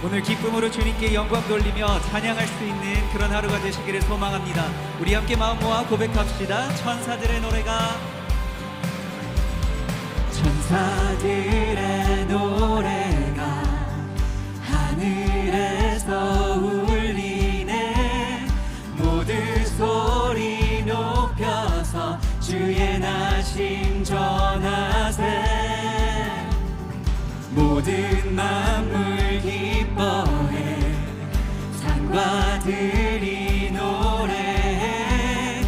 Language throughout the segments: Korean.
오늘 기쁨으로 주님께 영광 돌리며 찬양할 수 있는 그런 하루가 되시기를 소망합니다. 우리 함께 마음 모아 고백합시다. 천사들의 노래가 천사들의 노래가 하늘에서 울리네. 모두 소리 높여서 주의 나심 전하세. 모든 만물 기뻐해 산과 들이 노래해.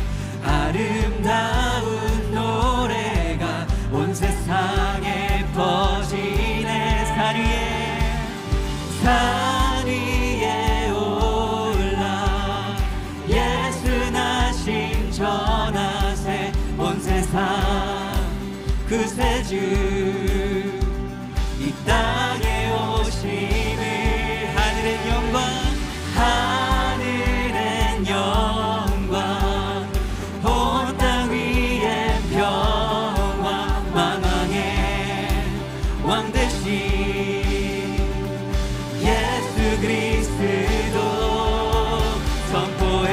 아름다운 노래가 온 세상에 퍼지네. 산 위에 올라 예수 나심 전하세. 온 세상 구세주 이 땅에 오심을. 하늘의 영광 하늘의 영광 온 땅 위에 평화. 만왕의 왕 되신 예수 그리스도 선포해.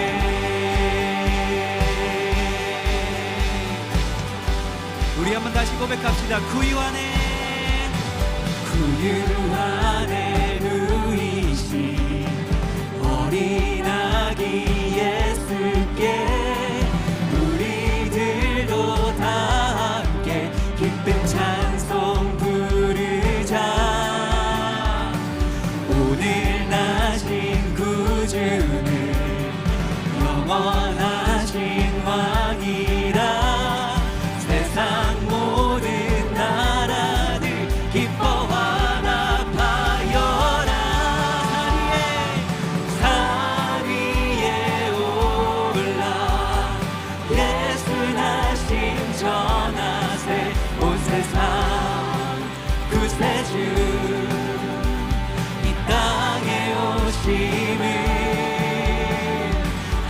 우리 한번 다시 고백합시다. 구유 안에 누이신 어린 아기 예수께 우리들도 다 함께 기쁜 찬송 부르자. 오늘 나신 구주는 영원하신 왕이라. 세상 모든 나라들 기뻐하라. 산 위에 올라 예수 나심 전하세. 온 세상 구세주 이 땅에 오심을.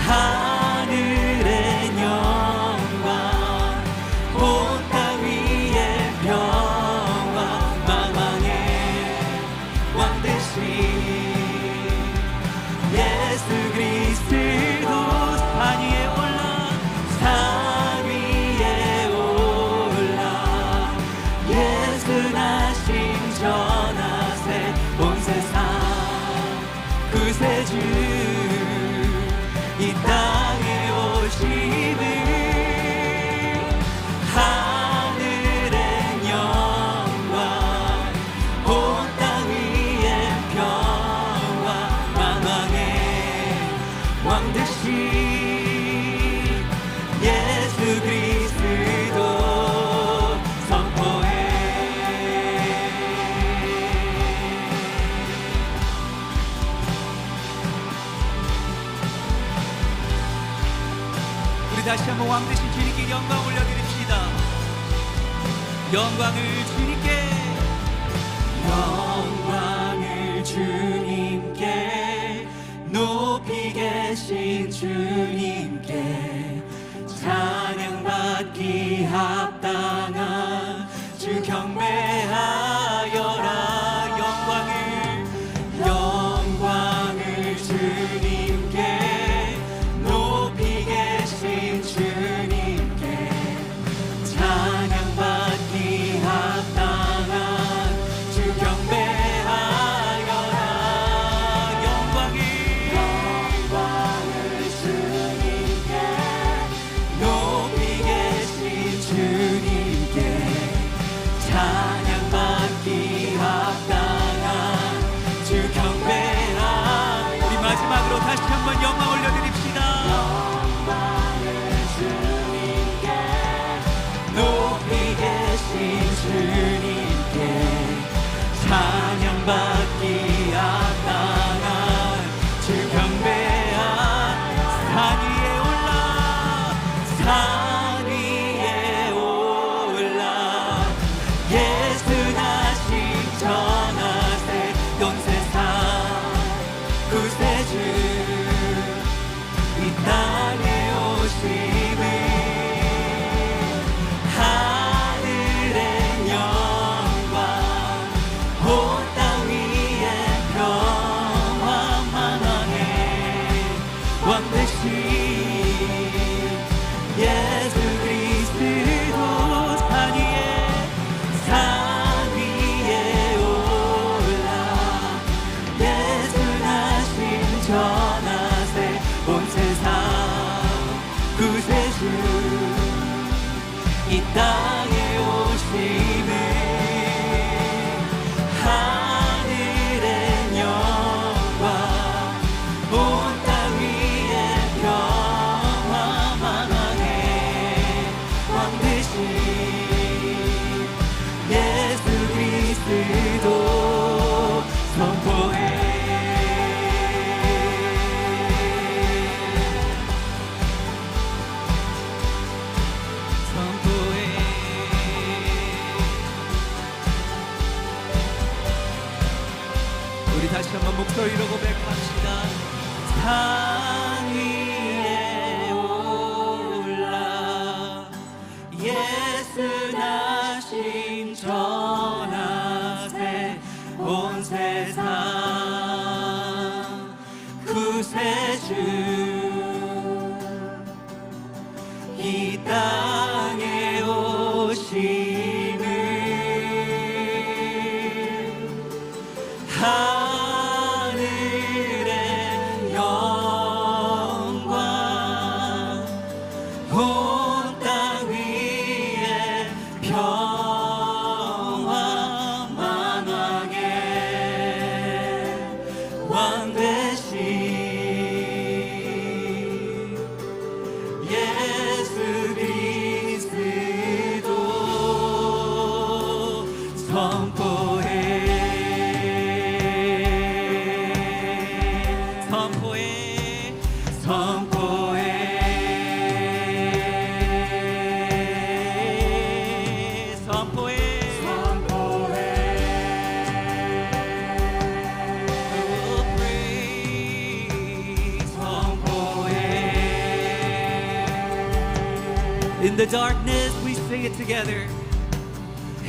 하늘의 영광 온 땅 위에 평화. 만왕의 왕 되신 예수 그리스도 산 위에 올라. 산 위에 올라 예수 나심 전하세. 온 세상 구세주 이 땅에 오심을. 하늘의 영광 온 땅 위에 평화. 만왕의 왕 되신 예수 그리스도 선포해. 우리 다시 한번 왕 되신 주님께 영광 올려드립시다. 영광을 주님께, 영광을 주님께, 높이 계신 주님께 찬양받기 합당한 주 경배하여라. 영광을 주님께, 높이 계신 주님께 찬양받기 합당한 우리 다시 한번 목소리로 고백합시다. 산 위에 올라 예수 나심 전하세 온 세상 구세주 이 땅에 오심을 하늘의 영광 온 땅 위에 평화 만왕의 왕 되신 예수 그리스도 선포해 In the darkness we sing it together.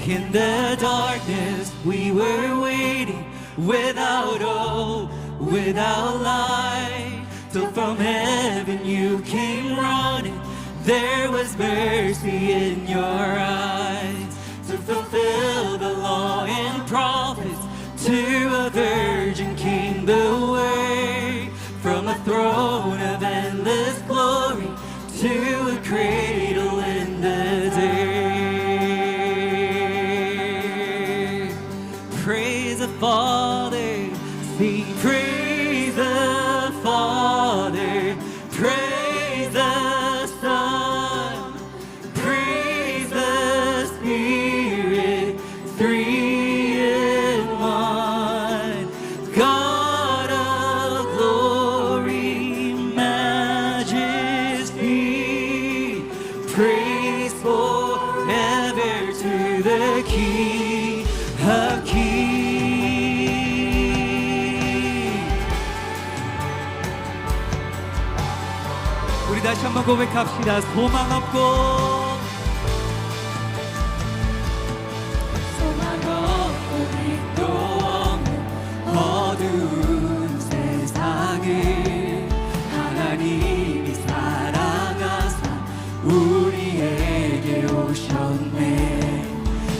In the darkness we were waiting, without hope, without light, till from heaven you came running. There was mercy in your eyes to fulfill the law and prophets. To a virgin came the way, from a throne of endless glory to a cradle in the day. Praise the Father, sing praise the Father, praise the Son, praise the Spirit, three in one. God of glory, majesty, praise forever to the King of Kings. 우리 다시 한번 고백합시다. 소망 없고 빛도 없는 어두운 세상을 하나님이 사랑하사 우리에게 오셨네.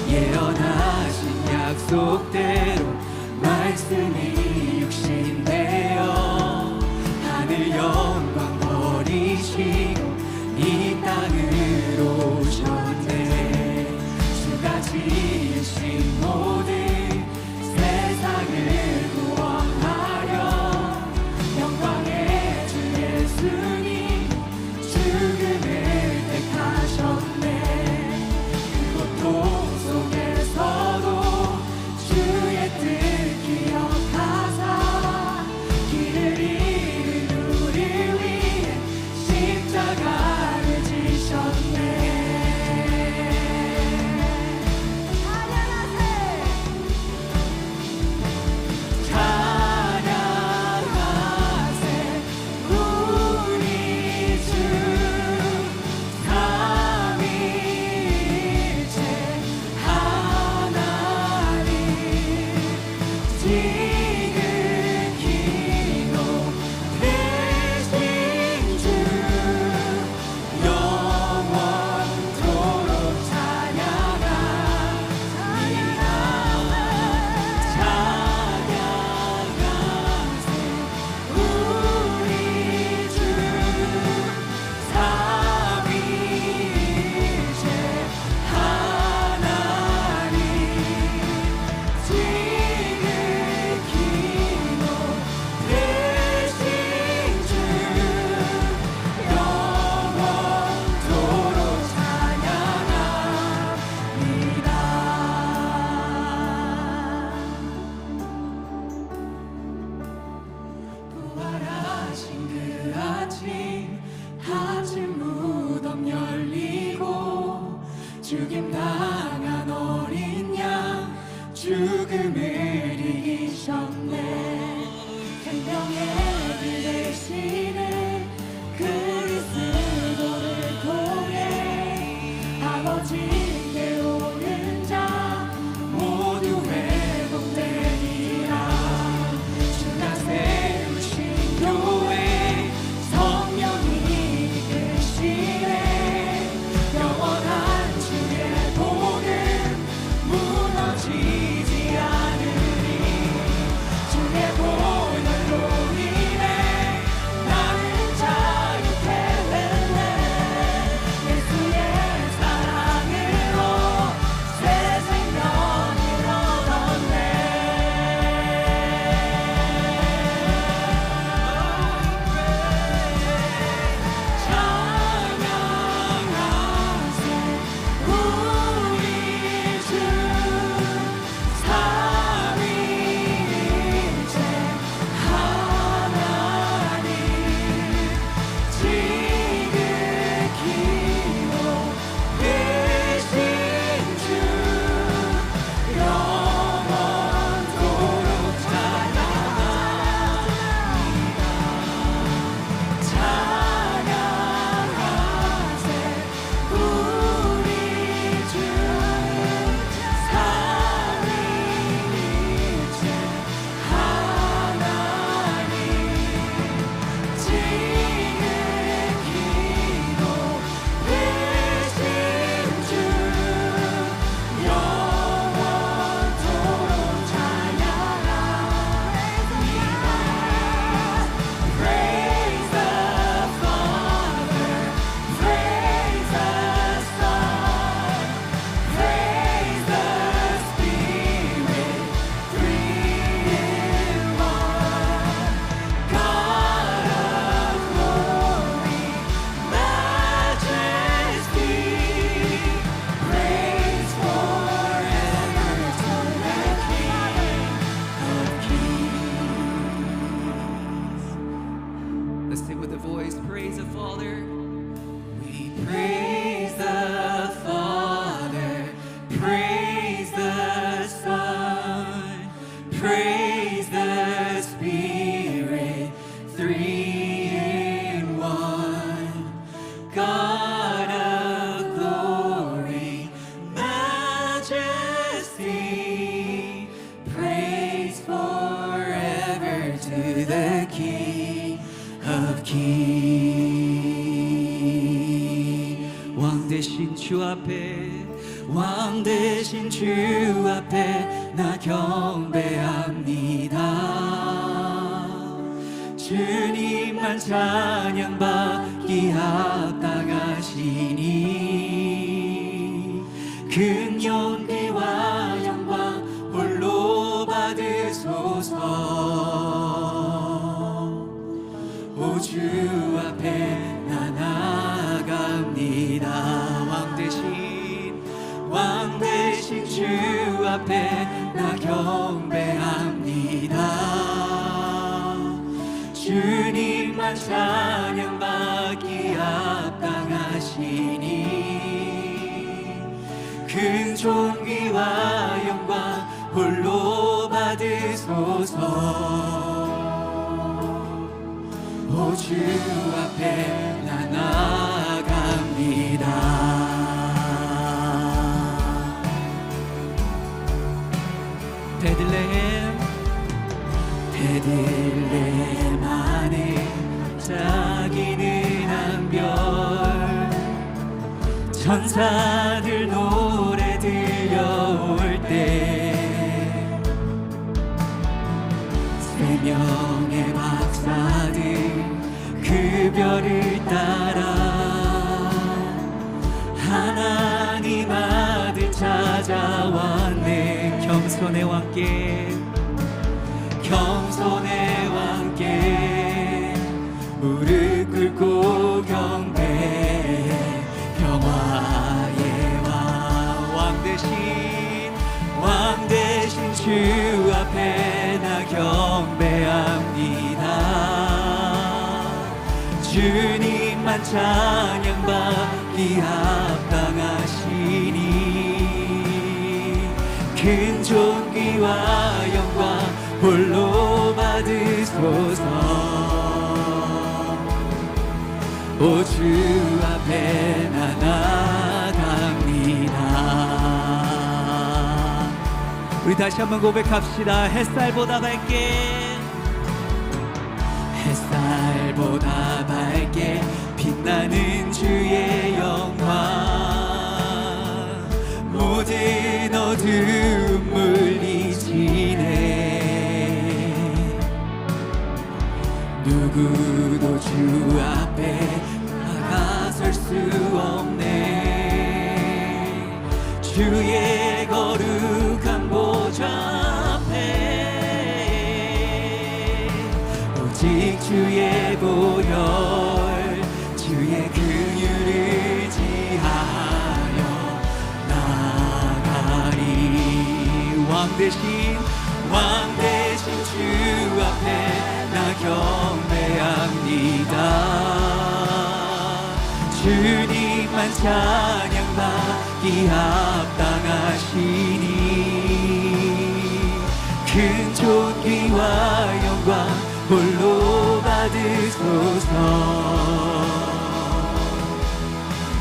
예언하신 약속대로 말씀이 육신되어 하늘 영광 버리시고 이 땅으로 오셨네. 주가 지으신 모든 세상을 구원하려 영광의 주 예수님 죽음을 택하셨네. 그 고통 속에서도 주의 뜻 기억하사 길을 잃은 우리 위해 십자가를 지셨네. 찬양하세 우리 주 삼위일체 하나님 지극히 높으신 주 영원토록 찬양합니다. 찬양하세 우리 주 삼위일체 하나님 지극히 높으신 주 영원토록 찬양합니다. 부활하신 그 아침 아침 무덤 열리고 죽임당한 어린 양 죽음을 이기셨네. 왕 대신 주 앞에 왕 대신 주 앞에 나 경배합니다. 주님만 찬양받기 합당하시니 큰 용기와 영광 홀로 받으소서. 오 주 앞에 나 나아갑니다. 왕 대신 주 앞에 나 경배합니다. 주님만 찬양받기 합당하시니 큰 존귀와 영광 홀로 받으소서. 오 주 앞에 나 나아갑니다. 베들레헴 안에 자기는 한 별 천사들 노래 들려올 때 세 명의 박사들 그 별을 따라 하나님 아들 찾아왔네. 겸손의 왕께 무릎 꿇고 경배. 평화의 왕 대신 주 앞에 나 경배합니다. 주님만 찬양받기 합당하시니 큰 존귀와 영광 홀로 받으소서. 오 주 앞에 나 나아갑니다. 우리 다시 한번 고백합시다. 햇살보다 밝게 빛나는 주의 영광 모든 어두움 물리치네. 누구도 주 앞에 다가설 수 없네. 주의 거룩한 보좌 앞에 오직 주의 보혈 주의 긍휼을 지하여 나가리. 왕 대신 주 앞에 나 경배합니다. 주님만 찬양받기 합당하시니 큰 존귀와 영광 홀로 받으소서.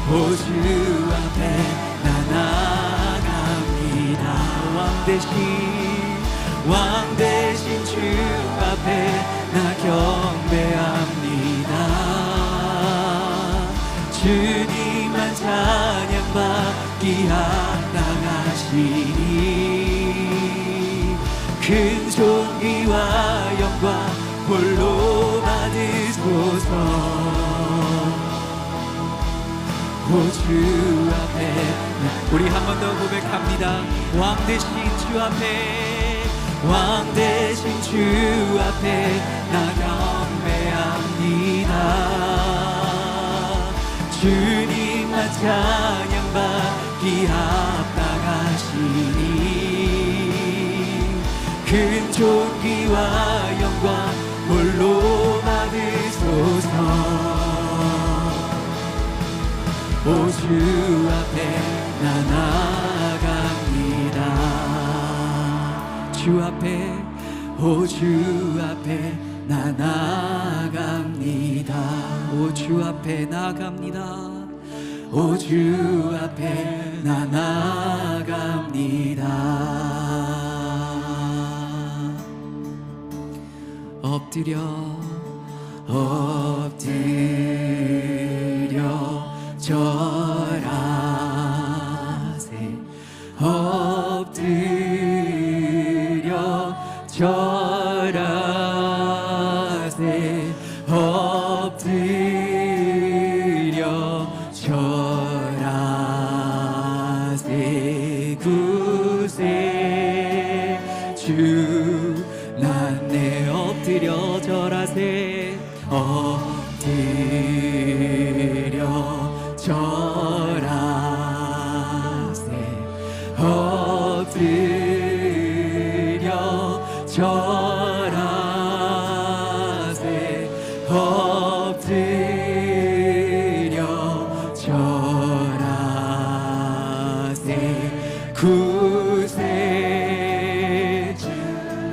오 주 앞에 나 나아갑니다. 왕 대신 주 앞에 나 경배합니다. 주님만 찬양받기 합당하시니 큰 존귀와 영광 홀로 받으소서. 오 주 앞에 우리 한 번 더 고백합니다. 왕 대신 주 앞에 나 경배합니다. 주님만 찬양받기 합당하시니 큰 존귀와 영광 홀로 받으소서. 오 주 앞에 나 나아갑니다. 주 앞에 오 주 앞에 나 나아갑니다. 오 주 앞에 나아갑니다. 오 주 앞에 나 나아갑니다. 엎드려 엎드려 절하세 엎드려 절하세 엎드려 절하세 구세주 난 내 엎드려 절하세 엎드려 절하세 엎드려 절하세 엎드려 절하세 구세주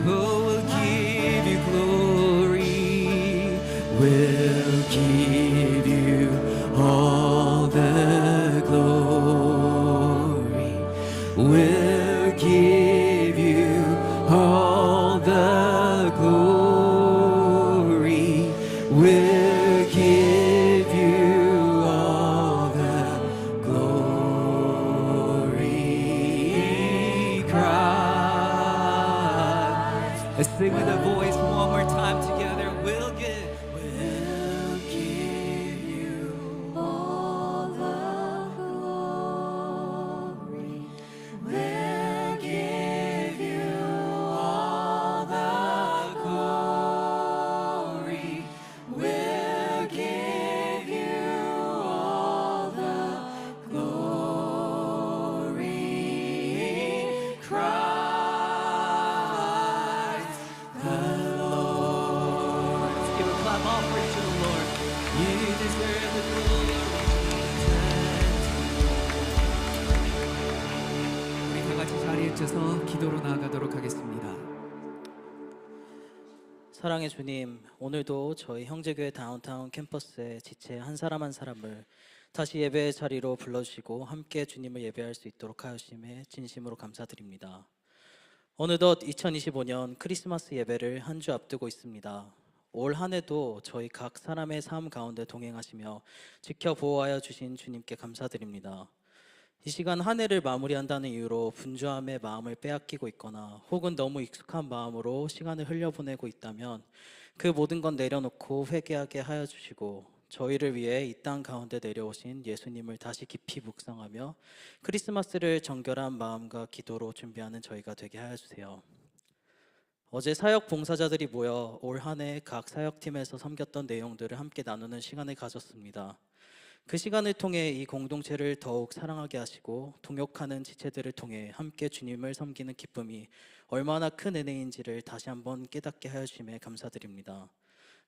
will give you glory will give you all the glory will give you all the glory will give you all the glory Christ. Let's sing with a voice one more time together. We'll give you all the glory. We'll give you all the glory. We'll give you all the glory. Christ the Lord. Let's give a clap offering to the Lord. You deserve the glory. 우리 다 같이 자리에 앉아서 기도로 나아가도록 하겠습니다. 사랑의 주님, 오늘도 저희 형제교회 다운타운 캠퍼스의 지체 한 사람 한 사람을 다시 예배의 자리로 불러주시고 함께 주님을 예배할 수 있도록 하심에 진심으로 감사드립니다. 어느덧 2025년 크리스마스 예배를 한 주 앞두고 있습니다. 올 한 해도 저희 각 사람의 삶 가운데 동행하시며 지켜 보호하여 주신 주님께 감사드립니다. 이 시간 한 해를 마무리한다는 이유로 분주함의 마음을 빼앗기고 있거나 혹은 너무 익숙한 마음으로 시간을 흘려보내고 있다면 그 모든 건 내려놓고 회개하게 하여 주시고 저희를 위해 이 땅 가운데 내려오신 예수님을 다시 깊이 묵상하며 크리스마스를 정결한 마음과 기도로 준비하는 저희가 되게 하여 주세요. 어제 사역 봉사자들이 모여 올 한 해 각 사역팀에서 섬겼던 내용들을 함께 나누는 시간을 가졌습니다. 그 시간을 통해 이 공동체를 더욱 사랑하게 하시고 동역하는 지체들을 통해 함께 주님을 섬기는 기쁨이 얼마나 큰 은혜인지를 다시 한번 깨닫게 하여 주심에 감사드립니다.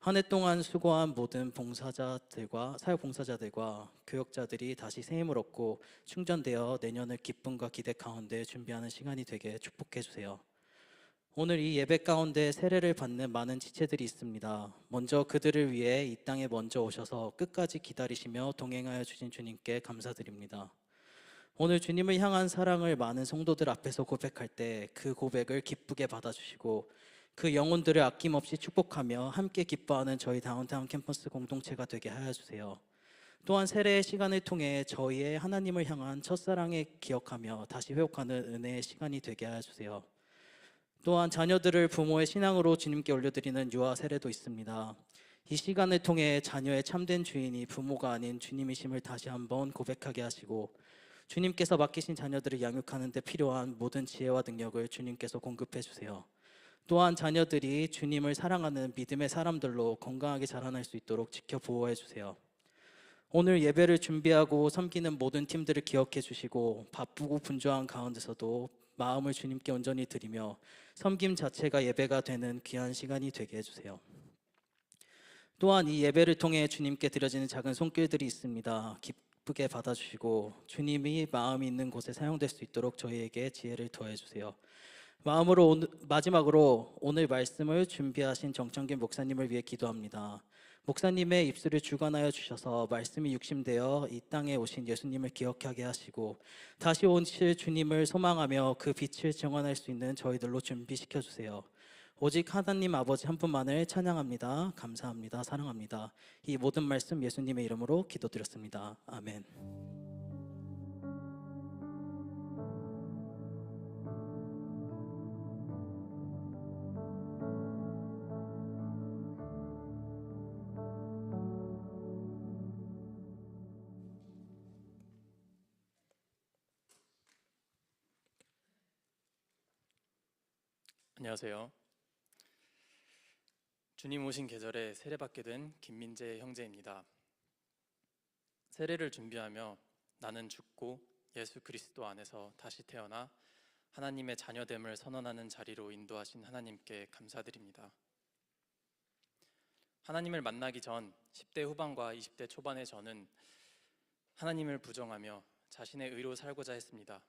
한 해 동안 수고한 모든 봉사자들과 사역 봉사자들과 교역자들이 다시 새 힘을 얻고 충전되어 내년을 기쁨과 기대 가운데 준비하는 시간이 되게 축복해 주세요. 오늘 이 예배 가운데 세례를 받는 많은 지체들이 있습니다. 먼저 그들을 위해 이 땅에 먼저 오셔서 끝까지 기다리시며 동행하여 주신 주님께 감사드립니다. 오늘 주님을 향한 사랑을 많은 성도들 앞에서 고백할 때 그 고백을 기쁘게 받아주시고 그 영혼들을 아낌없이 축복하며 함께 기뻐하는 저희 다운타운 캠퍼스 공동체가 되게 하여 주세요. 또한 세례의 시간을 통해 저희의 하나님을 향한 첫사랑을 기억하며 다시 회복하는 은혜의 시간이 되게 하여 주세요. 또한 자녀들을 부모의 신앙으로 주님께 올려드리는 유아 세례도 있습니다. 이 시간을 통해 자녀의 참된 주인이 부모가 아닌 주님이심을 다시 한번 고백하게 하시고 주님께서 맡기신 자녀들을 양육하는 데 필요한 모든 지혜와 능력을 주님께서 공급해 주세요. 또한 자녀들이 주님을 사랑하는 믿음의 사람들로 건강하게 자라날 수 있도록 지켜 보호해 주세요. 오늘 예배를 준비하고 섬기는 모든 팀들을 기억해 주시고 바쁘고 분주한 가운데서도 마음을 주님께 온전히 드리며 섬김 자체가 예배가 되는 귀한 시간이 되게 해주세요. 또한 이 예배를 통해 주님께 드려지는 작은 손길들이 있습니다. 기쁘게 받아주시고 주님이 마음이 있는 곳에 사용될 수 있도록 저희에게 지혜를 더해주세요. 마지막으로 오늘 말씀을 준비하신 정창균 목사님을 위해 기도합니다. 목사님의 입술을 주관하여 주셔서 말씀이 육심되어 이 땅에 오신 예수님을 기억하게 하시고 다시 오실 주님을 소망하며 그 빛을 증언할 수 있는 저희들로 준비시켜 주세요. 오직 하나님 아버지 한 분만을 찬양합니다. 감사합니다. 사랑합니다. 이 모든 말씀 예수님의 이름으로 기도드렸습니다. 아멘. 안녕하세요. 주님 오신 계절에 세례받게 된 김민재 형제입니다. 세례를 준비하며 나는 죽고 예수 그리스도 안에서 다시 태어나 하나님의 자녀됨을 선언하는 자리로 인도하신 하나님께 감사드립니다. 하나님을 만나기 전 10대 후반과 20대 초반의 저는 하나님을 부정하며 자신의 의로 살고자 했습니다.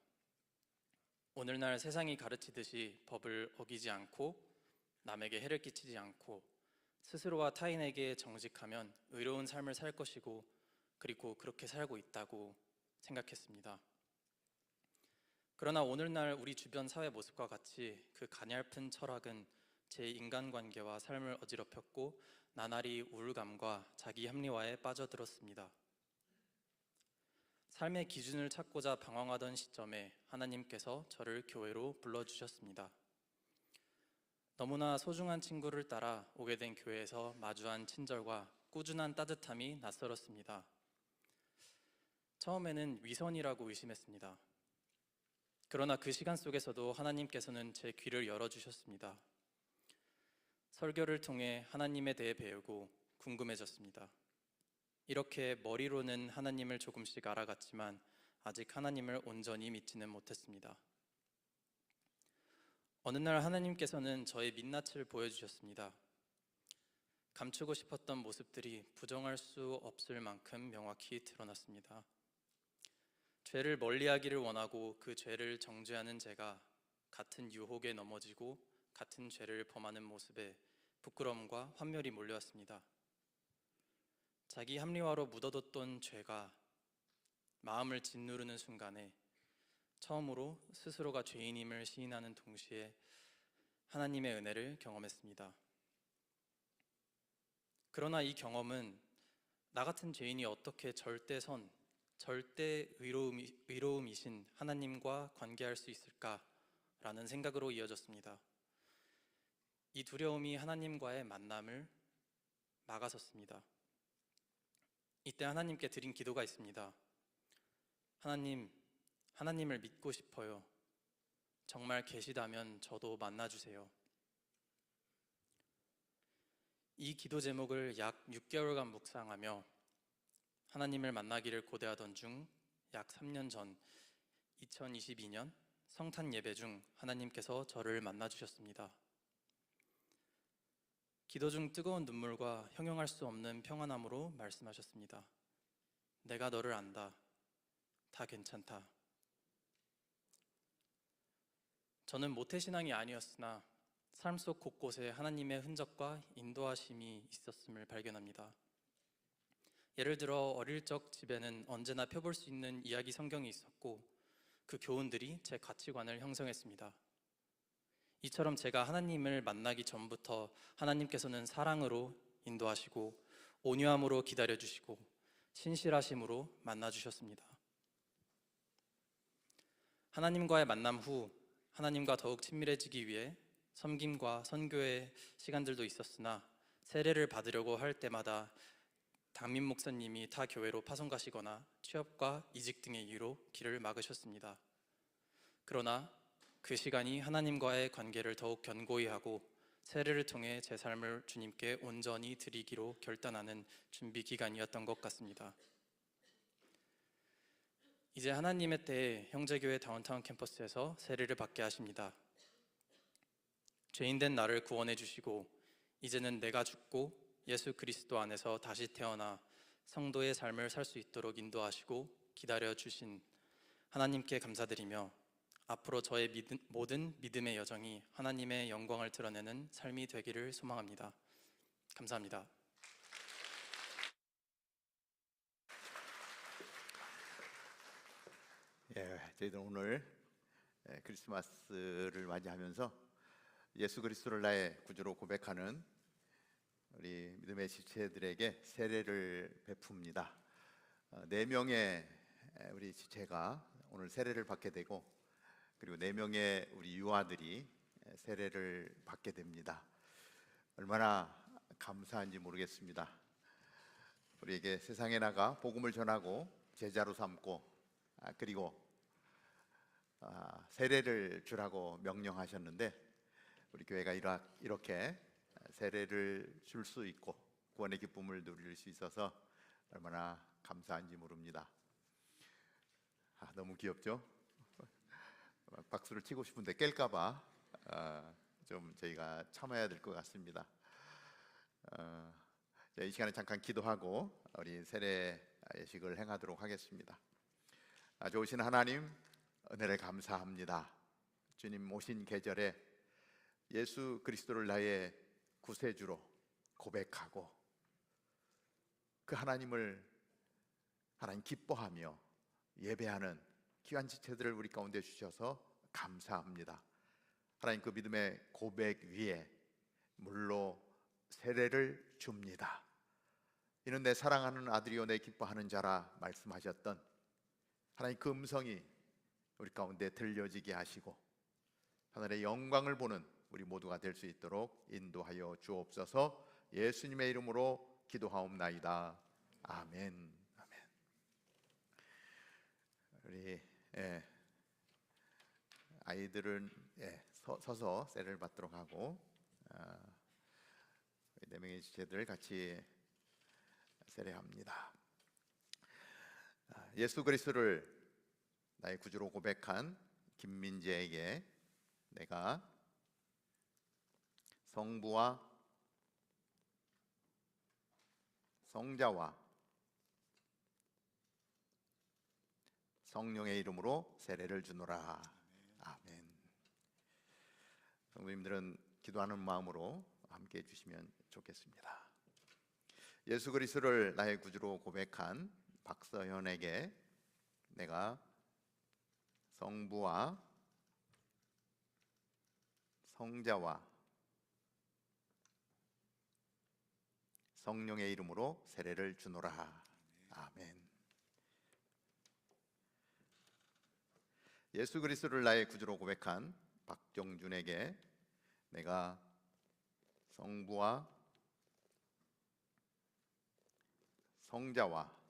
오늘날 세상이 가르치듯이 법을 어기지 않고 남에게 해를 끼치지 않고 스스로와 타인에게 정직하면 의로운 삶을 살 것이고 그리고 그렇게 살고 있다고 생각했습니다. 그러나 오늘날 우리 주변 사회 모습과 같이 그 가냘픈 철학은 제 인간관계와 삶을 어지럽혔고 나날이 우울감과 자기 합리화에 빠져들었습니다. 삶의 기준을 찾고자 방황하던 시점에 하나님께서 저를 교회로 불러주셨습니다. 너무나 소중한 친구를 따라 오게 된 교회에서 마주한 친절과 꾸준한 따뜻함이 낯설었습니다. 처음에는 위선이라고 의심했습니다. 그러나 그 시간 속에서도 하나님께서는 제 귀를 열어주셨습니다. 설교를 통해 하나님에 대해 배우고 궁금해졌습니다. 이렇게 머리로는 하나님을 조금씩 알아갔지만 아직 하나님을 온전히 믿지는 못했습니다. 어느 날 하나님께서는 저의 민낯을 보여주셨습니다. 감추고 싶었던 모습들이 부정할 수 없을 만큼 명확히 드러났습니다. 죄를 멀리하기를 원하고 그 죄를 정죄하는 제가 같은 유혹에 넘어지고 같은 죄를 범하는 모습에 부끄러움과 환멸이 몰려왔습니다. 자기 합리화로 묻어뒀던 죄가 마음을 짓누르는 순간에 처음으로 스스로가 죄인임을 시인하는 동시에 하나님의 은혜를 경험했습니다. 그러나 이 경험은 나 같은 죄인이 어떻게 절대 의로움이신 하나님과 관계할 수 있을까라는 생각으로 이어졌습니다. 이 두려움이 하나님과의 만남을 막아섰습니다. 이때 하나님께 드린 기도가 있습니다. 하나님을 믿고 싶어요. 정말 계시다면 저도 만나주세요. 이 기도 제목을 약 6개월간 묵상하며 하나님을 만나기를 고대하던 중 약 3년 전 2022년 성탄 예배 중 하나님께서 저를 만나주셨습니다. 기도 중 뜨거운 눈물과 형용할 수 없는 평안함으로 말씀하셨습니다. 내가 너를 안다. 다 괜찮다. 저는 모태신앙이 아니었으나 삶 속 곳곳에 하나님의 흔적과 인도하심이 있었음을 발견합니다. 예를 들어 어릴 적 집에는 언제나 펴볼 수 있는 이야기 성경이 있었고 그 교훈들이 제 가치관을 형성했습니다. 이처럼 제가 하나님을 만나기 전부터 하나님께서는 사랑으로 인도하시고 온유함으로 기다려주시고 신실하심으로 만나주셨습니다. 하나님과의 만남 후 하나님과 더욱 친밀해지기 위해 섬김과 선교의 시간들도 있었으나 세례를 받으려고 할 때마다 담임 목사님이 타 교회로 파송 가시거나 취업과 이직 등의 이유로 길을 막으셨습니다. 그러나 그 시간이 하나님과의 관계를 더욱 견고히 하고 세례를 통해 제 삶을 주님께 온전히 드리기로 결단하는 준비 기간이었던 것 같습니다. 이제 하나님의 때에 형제교회 다운타운 캠퍼스에서 세례를 받게 하십니다. 죄인된 나를 구원해 주시고 이제는 내가 죽고 예수 그리스도 안에서 다시 태어나 성도의 삶을 살 수 있도록 인도하시고 기다려 주신 하나님께 감사드리며 앞으로 저의 모든 믿음의 여정이 하나님의 영광을 드러내는 삶이 되기를 소망합니다. 감사합니다. 저희들 오늘 크리스마스를 맞이하면서 예수 그리스도를 나의 구주로 고백하는 우리 믿음의 지체들에게 세례를 베풉니다. 4명의 우리 지체가 오늘 세례를 받게 되고, 그리고 4명의 우리 유아들이 세례를 받게 됩니다. 얼마나 감사한지 모르겠습니다. 우리에게 세상에 나가 복음을 전하고 제자로 삼고, 그리고 세례를 주라고 명령하셨는데, 우리 교회가 이렇게 세례를 줄 수 있고 구원의 기쁨을 누릴 수 있어서 얼마나 감사한지 모릅니다. 너무 귀엽죠? 박수를 치고 싶은데 깰까봐 좀 저희가 참아야 될 것 같습니다. 이 시간에 잠깐 기도하고 우리 세례 예식을 행하도록 하겠습니다. 좋으신 하나님, 은혜를 감사합니다. 주님 오신 계절에 예수 그리스도를 나의 구세주로 고백하고 그 하나님을 하나님 기뻐하며 예배하는 귀한 지체들을 우리 가운데 주셔서 감사합니다. 하나님, 그 믿음의 고백 위에 물로 세례를 줍니다. 이는 내 사랑하는 아들이요 내 기뻐하는 자라 말씀하셨던 하나님, 그 음성이 우리 가운데 들려지게 하시고 하늘의 영광을 보는 우리 모두가 될 수 있도록 인도하여 주옵소서. 예수님의 이름으로 기도하옵나이다. 아멘. 아멘. 우리 아이들은 서서 세례를 받도록 하고, 4명의 지체들 같이 세례합니다. 예수 그리스도를 나의 구주로 고백한 김민재에게 내가 성부와 성자와 성령의 이름으로 세례를 주노라. 아멘. 성도님들은 기도하는 마음으로 함께 해주시면 좋겠습니다. 예수 그리스도를 나의 구주로 고백한 박서현에게 내가 성부와 성자와 성령의 이름으로 세례를 주노라. 아멘. 예수 그리스도를 나의 구주로 고백한 박정준에게 내가 성부와 성자와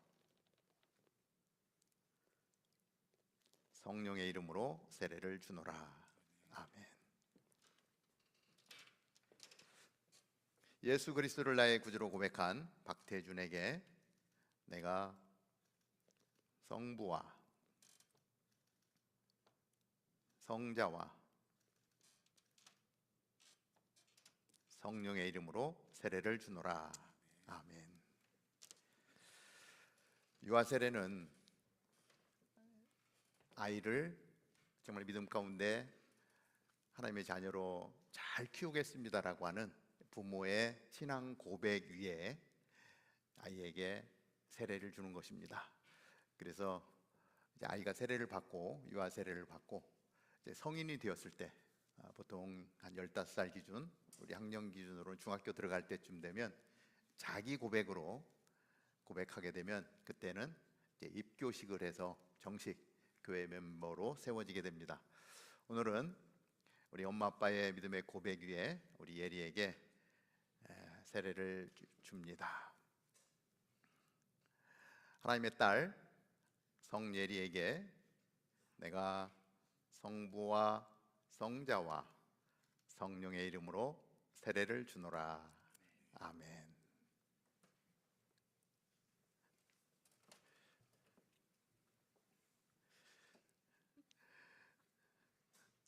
성령의 이름으로 세례를 주노라. 아멘. 예수 그리스도를 나의 구주로 고백한 박태준에게 내가 성부와 성자와 성령의 이름으로 세례를 주노라. 아멘. 유아 세례는 아이를 정말 믿음 가운데 하나님의 자녀로 잘 키우겠습니다라고 하는 부모의 신앙 고백 위에 아이에게 세례를 주는 것입니다. 그래서 이제 아이가 세례를 받고, 유아 세례를 받고 이제 성인이 되었을 때, 보통 한 15살 기준, 우리 학년 기준으로 중학교 들어갈 때쯤 되면 자기 고백으로 고백하게 되면 그때는 이제 입교식을 해서 정식 교회 멤버로 세워지게 됩니다. 오늘은 우리 엄마 아빠의 믿음의 고백 위에 우리 예리에게 세례를 줍니다. 하나님의 딸 성예리에게 내가 성부와 성자와 성령의 이름으로 세례를 주노라. 아멘.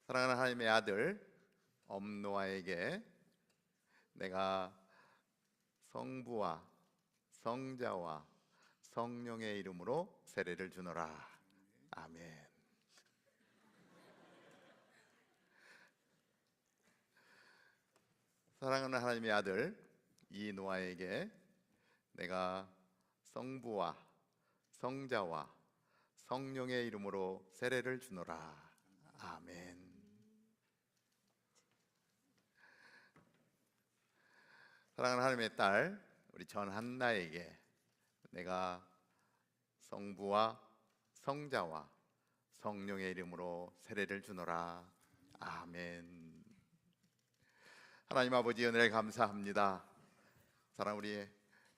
사랑하는 하나님의 아들 엄노아에게 내가 성부와 성자와 성령의 이름으로 세례를 주노라. 아멘. 사랑하는 하나님의 아들 이노아에게 내가 성부와 성자와 성령의 이름으로 세례를 주노라. 아멘. 사랑하는 하나님의 딸 우리 전한나에게 내가 성부와 성자와 성령의 이름으로 세례를 주노라. 아멘. 하나님 아버지 은혜를 감사합니다. 사랑 우리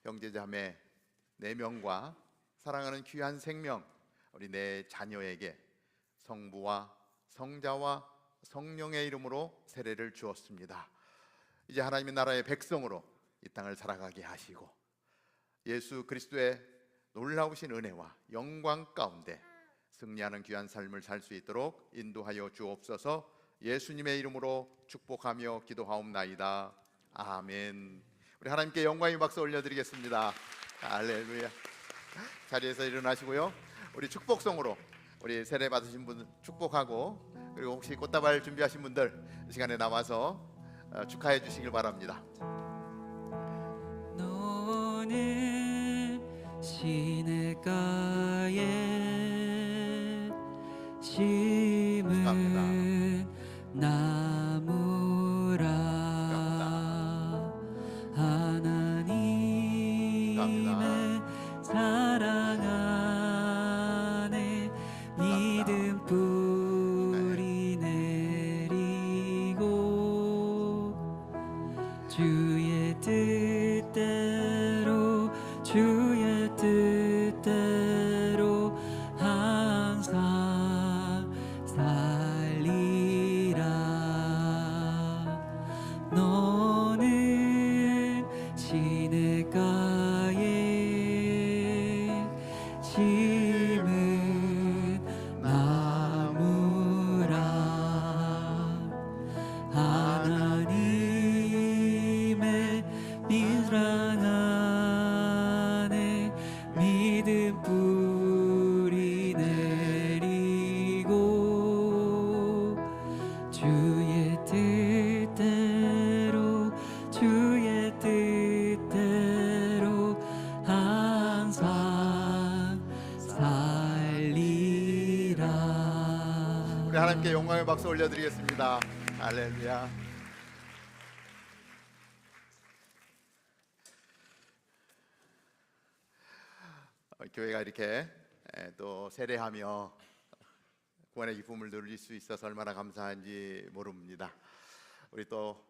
형제자매 4명과 사랑하는 귀한 생명 우리 내 자녀에게 성부와 성자와 성령의 이름으로 세례를 주었습니다. 이제 하나님의 나라의 백성으로 이 땅을 살아가게 하시고 예수 그리스도의 놀라우신 은혜와 영광 가운데 승리하는 귀한 삶을 살 수 있도록 인도하여 주옵소서. 예수님의 이름으로 축복하며 기도하옵나이다. 아멘. 우리 하나님께 영광의 박수 올려드리겠습니다. 할렐루야. 자리에서 일어나시고요. 우리 축복송으로 우리 세례 받으신 분 축복하고, 그리고 혹시 꽃다발 준비하신 분들 이 시간에 나와서 축하해 주시길 바랍니다. 너는 시냇가에 심은 나무라. 하나님의 사랑 안에 믿음 뿌리 내리고 주의 뜻대로 주의 뜻대로 항상 살리라. 너는 시냇가에 심은 나무라. 하나님의 사랑 안에 믿음 뿌리 내리고 주의 뜻대로 주의 뜻대로 항상 살리라. 우리 하나님께 영광의 박수 올려드리겠습니다. 할렐루야. 교회가 이렇게 또 세례하며 구원의 기쁨을 누릴 수 있어서 얼마나 감사한지 모릅니다. 우리 또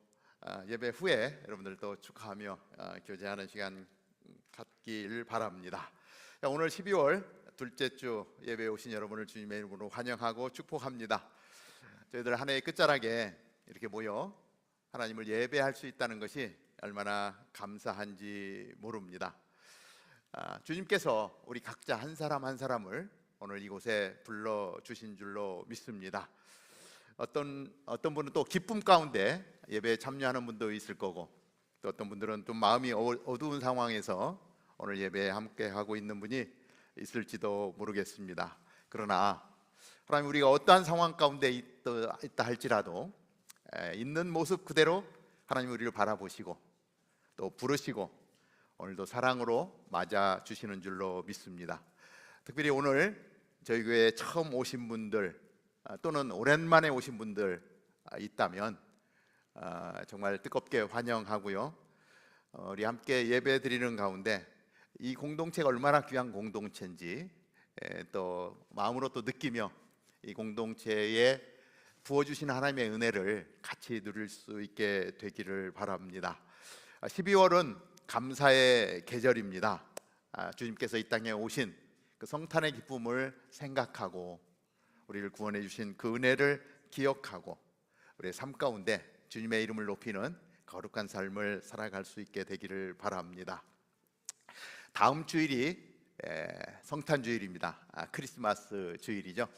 예배 후에 여러분들 또 축하하며 교제하는 시간 갖길 바랍니다. 오늘 12월 둘째 주 예배에 오신 여러분을 주님의 이름으로 환영하고 축복합니다. 저희들 한 해의 끝자락에 이렇게 모여 하나님을 예배할 수 있다는 것이 얼마나 감사한지 모릅니다. 주님께서 우리 각자 한 사람 한 사람을 오늘 이곳에 불러주신 줄로 믿습니다. 어떤 분은 또 기쁨 가운데 예배에 참여하는 분도 있을 거고, 또 어떤 분들은 좀 마음이 어두운 상황에서 오늘 예배에 함께 하고 있는 분이 있을지도 모르겠습니다. 그러나 하나님, 우리가 어떠한 상황 가운데 있다 할지라도 있는 모습 그대로 하나님 우리를 바라보시고 또 부르시고 오늘도 사랑으로 맞아 주시는 줄로 믿습니다. 특별히 오늘 저희 교회에 처음 오신 분들 또는 오랜만에 오신 분들 있다면 정말 뜨겁게 환영하고요. 우리 함께 예배 드리는 가운데 이 공동체가 얼마나 귀한 공동체인지 또 마음으로 또 느끼며 이 공동체에 부어주신 하나님의 은혜를 같이 누릴 수 있게 되기를 바랍니다. 12월은 감사의 계절입니다. 주님께서 이 땅에 오신 그 성탄의 기쁨을 생각하고 우리를 구원해 주신 그 은혜를 기억하고 우리의 삶 가운데 주님의 이름을 높이는 거룩한 삶을 살아갈 수 있게 되기를 바랍니다. 다음 주일이 성탄 주일입니다. 크리스마스 주일이죠.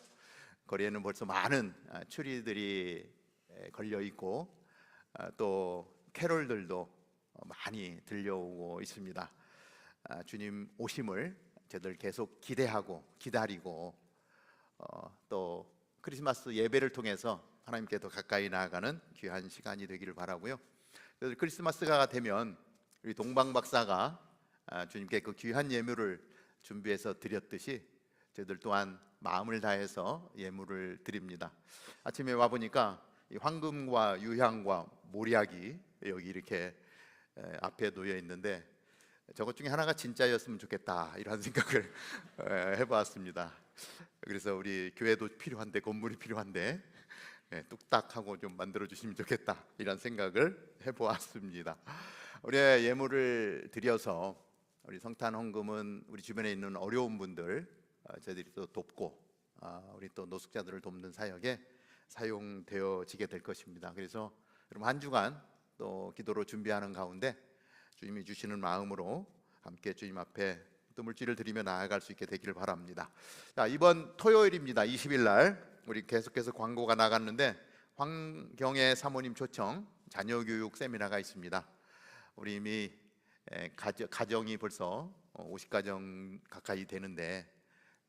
거리에는 벌써 많은 추리들이 걸려 있고 또 캐롤들도 많이 들려오고 있습니다. 주님 오심을 저들 계속 기대하고 기다리고 또 크리스마스 예배를 통해서 하나님께 더 가까이 나아가는 귀한 시간이 되기를 바라고요. 그래서 크리스마스가 되면 우리 동방 박사가 주님께 그 귀한 예물을 준비해서 드렸듯이 저희들 또한 마음을 다해서 예물을 드립니다. 아침에 와 보니까 이 황금과 유향과 모략이 여기 이렇게 앞에 놓여 있는데 저것 중에 하나가 진짜였으면 좋겠다 이런 생각을 해보았습니다. 그래서 우리 교회도 필요한데, 건물이 필요한데 뚝딱하고 좀 만들어 주시면 좋겠다 이런 생각을 해보았습니다. 우리의 예물을 드려서 우리 성탄 헌금은 우리 주변에 있는 어려운 분들 저희들이 또 돕고 우리 또 노숙자들을 돕는 사역에 사용되어지게 될 것입니다. 그래서 여러분 한 주간 또 기도로 준비하는 가운데 주님이 주시는 마음으로 함께 주님 앞에 또 물질을 드리며 나아갈 수 있게 되기를 바랍니다. 자, 이번 토요일입니다. 20일 날 우리 계속해서 광고가 나갔는데 황경애 사모님 초청 자녀교육 세미나가 있습니다. 우리 이미 가정이 벌써 50가정 가까이 되는데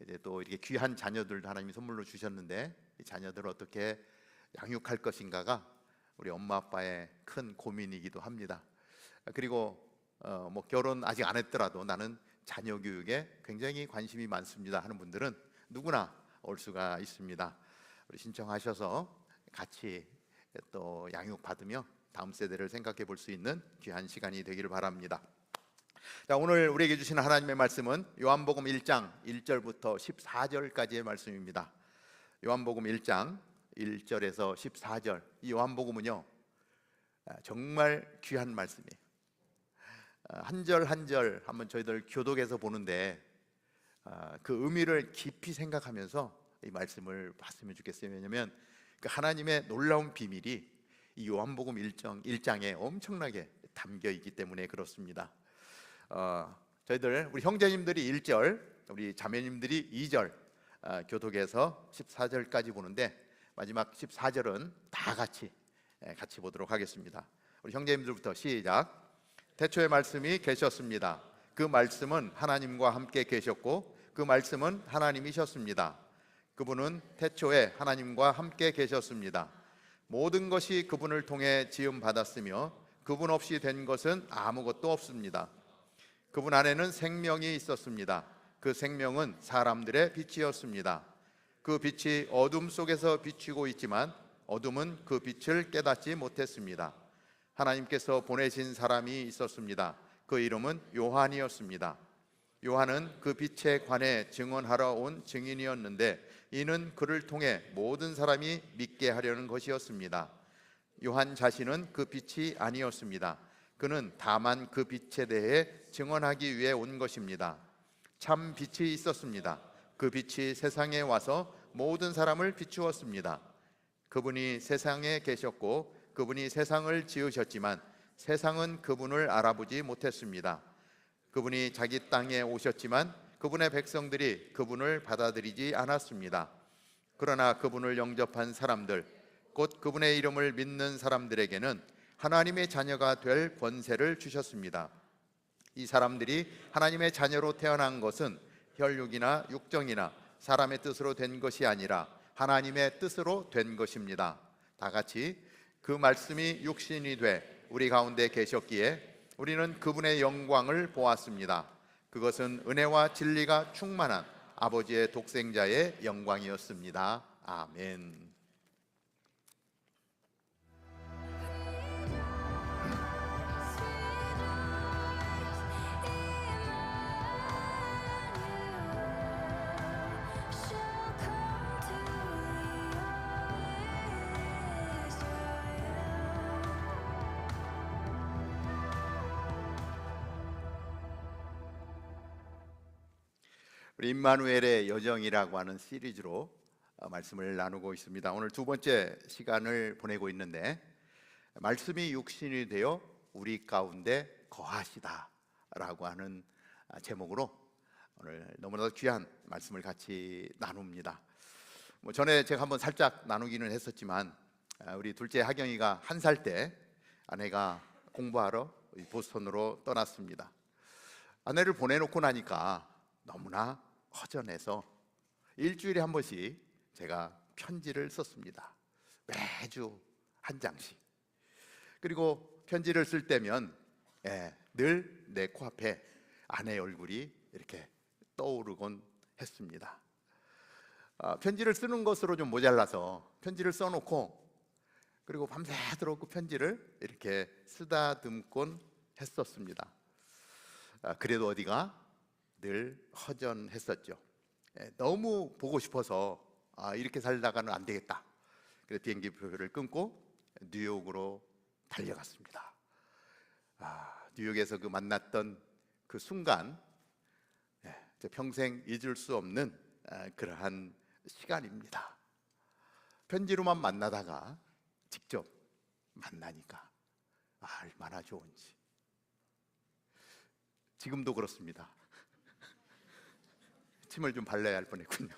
이제 또 이렇게 귀한 자녀들도 하나님이 선물로 주셨는데 이 자녀들을 어떻게 양육할 것인가가 우리 엄마 아빠의 큰 고민이기도 합니다. 그리고 뭐 결혼 아직 안 했더라도 나는 자녀 교육에 굉장히 관심이 많습니다 하는 분들은 누구나 올 수가 있습니다. 우리 신청하셔서 같이 또 양육 받으며 다음 세대를 생각해 볼 수 있는 귀한 시간이 되기를 바랍니다. 자, 오늘 우리에게 주시는 하나님의 말씀은 요한복음 1장 1절부터 14절까지의 말씀입니다. 요한복음 1장 1절에서 14절. 이 요한복음은요 정말 귀한 말씀이에요. 한 절 한 절 한번 저희들 교독에서 보는데 그 의미를 깊이 생각하면서 이 말씀을 봤으면 좋겠어요. 왜냐하면 그 하나님의 놀라운 비밀이 이 요한복음 1장에 엄청나게 담겨 있기 때문에 그렇습니다. 저희들 우리 형제님들이 1절, 우리 자매님들이 2절 교독에서 14절까지 보는데 마지막 14절은 다 같이 보도록 하겠습니다. 우리 형제님들부터 시작. 태초에 말씀이 계셨습니다. 그 말씀은 하나님과 함께 계셨고 그 말씀은 하나님이셨습니다. 그분은 태초에 하나님과 함께 계셨습니다. 모든 것이 그분을 통해 지음 받았으며 그분 없이 된 것은 아무것도 없습니다. 그분 안에는 생명이 있었습니다. 그 생명은 사람들의 빛이었습니다. 그 빛이 어둠 속에서 비추고 있지만 어둠은 그 빛을 깨닫지 못했습니다. 하나님께서 보내신 사람이 있었습니다. 그 이름은 요한이었습니다. 요한은 그 빛에 관해 증언하러 온 증인이었는데 이는 그를 통해 모든 사람이 믿게 하려는 것이었습니다. 요한 자신은 그 빛이 아니었습니다. 그는 다만 그 빛에 대해 증언하기 위해 온 것입니다. 참 빛이 있었습니다. 그 빛이 세상에 와서 모든 사람을 비추었습니다. 그분이 세상에 계셨고 그분이 세상을 지으셨지만 세상은 그분을 알아보지 못했습니다. 그분이 자기 땅에 오셨지만 그분의 백성들이 그분을 받아들이지 않았습니다. 그러나 그분을 영접한 사람들, 곧 그분의 이름을 믿는 사람들에게는 하나님의 자녀가 될 권세를 주셨습니다. 이 사람들이 하나님의 자녀로 태어난 것은 혈육이나 육정이나 사람의 뜻으로 된 것이 아니라 하나님의 뜻으로 된 것입니다. 다 같이 그 말씀이 육신이 돼 우리 가운데 계셨기에 우리는 그분의 영광을 보았습니다. 그것은 은혜와 진리가 충만한 아버지의 독생자의 영광이었습니다. 아멘. 우리 임마누엘의 여정이라고 하는 시리즈로 말씀을 나누고 있습니다. 오늘 두 번째 시간을 보내고 있는데 말씀이 육신이 되어 우리 가운데 거하시다라고 하는 제목으로 오늘 너무나도 귀한 말씀을 같이 나눕니다. 전에 제가 한번 살짝 나누기는 했었지만 우리 둘째 하경이가 1살 때 아내가 공부하러 보스턴으로 떠났습니다. 아내를 보내놓고 나니까 너무나 허전해서 일주일에 한 번씩 제가 편지를 썼습니다. 매주 한 장씩. 그리고 편지를 쓸 때면 늘 내 코앞에 아내의 얼굴이 이렇게 떠오르곤 했습니다. 편지를 쓰는 것으로 좀 모자라서 편지를 써놓고 그리고 밤새도록 그 편지를 이렇게 쓰다듬곤 했었습니다. 그래도 어디가 늘 허전했었죠. 너무 보고 싶어서 이렇게 살다가는 안 되겠다. 그래서 비행기 표를 끊고 뉴욕으로 달려갔습니다. 뉴욕에서 그 만났던 그 순간 평생 잊을 수 없는 그러한 시간입니다. 편지로만 만나다가 직접 만나니까 얼마나 좋은지. 지금도 그렇습니다. 침을 좀 발라야 할 뻔했군요.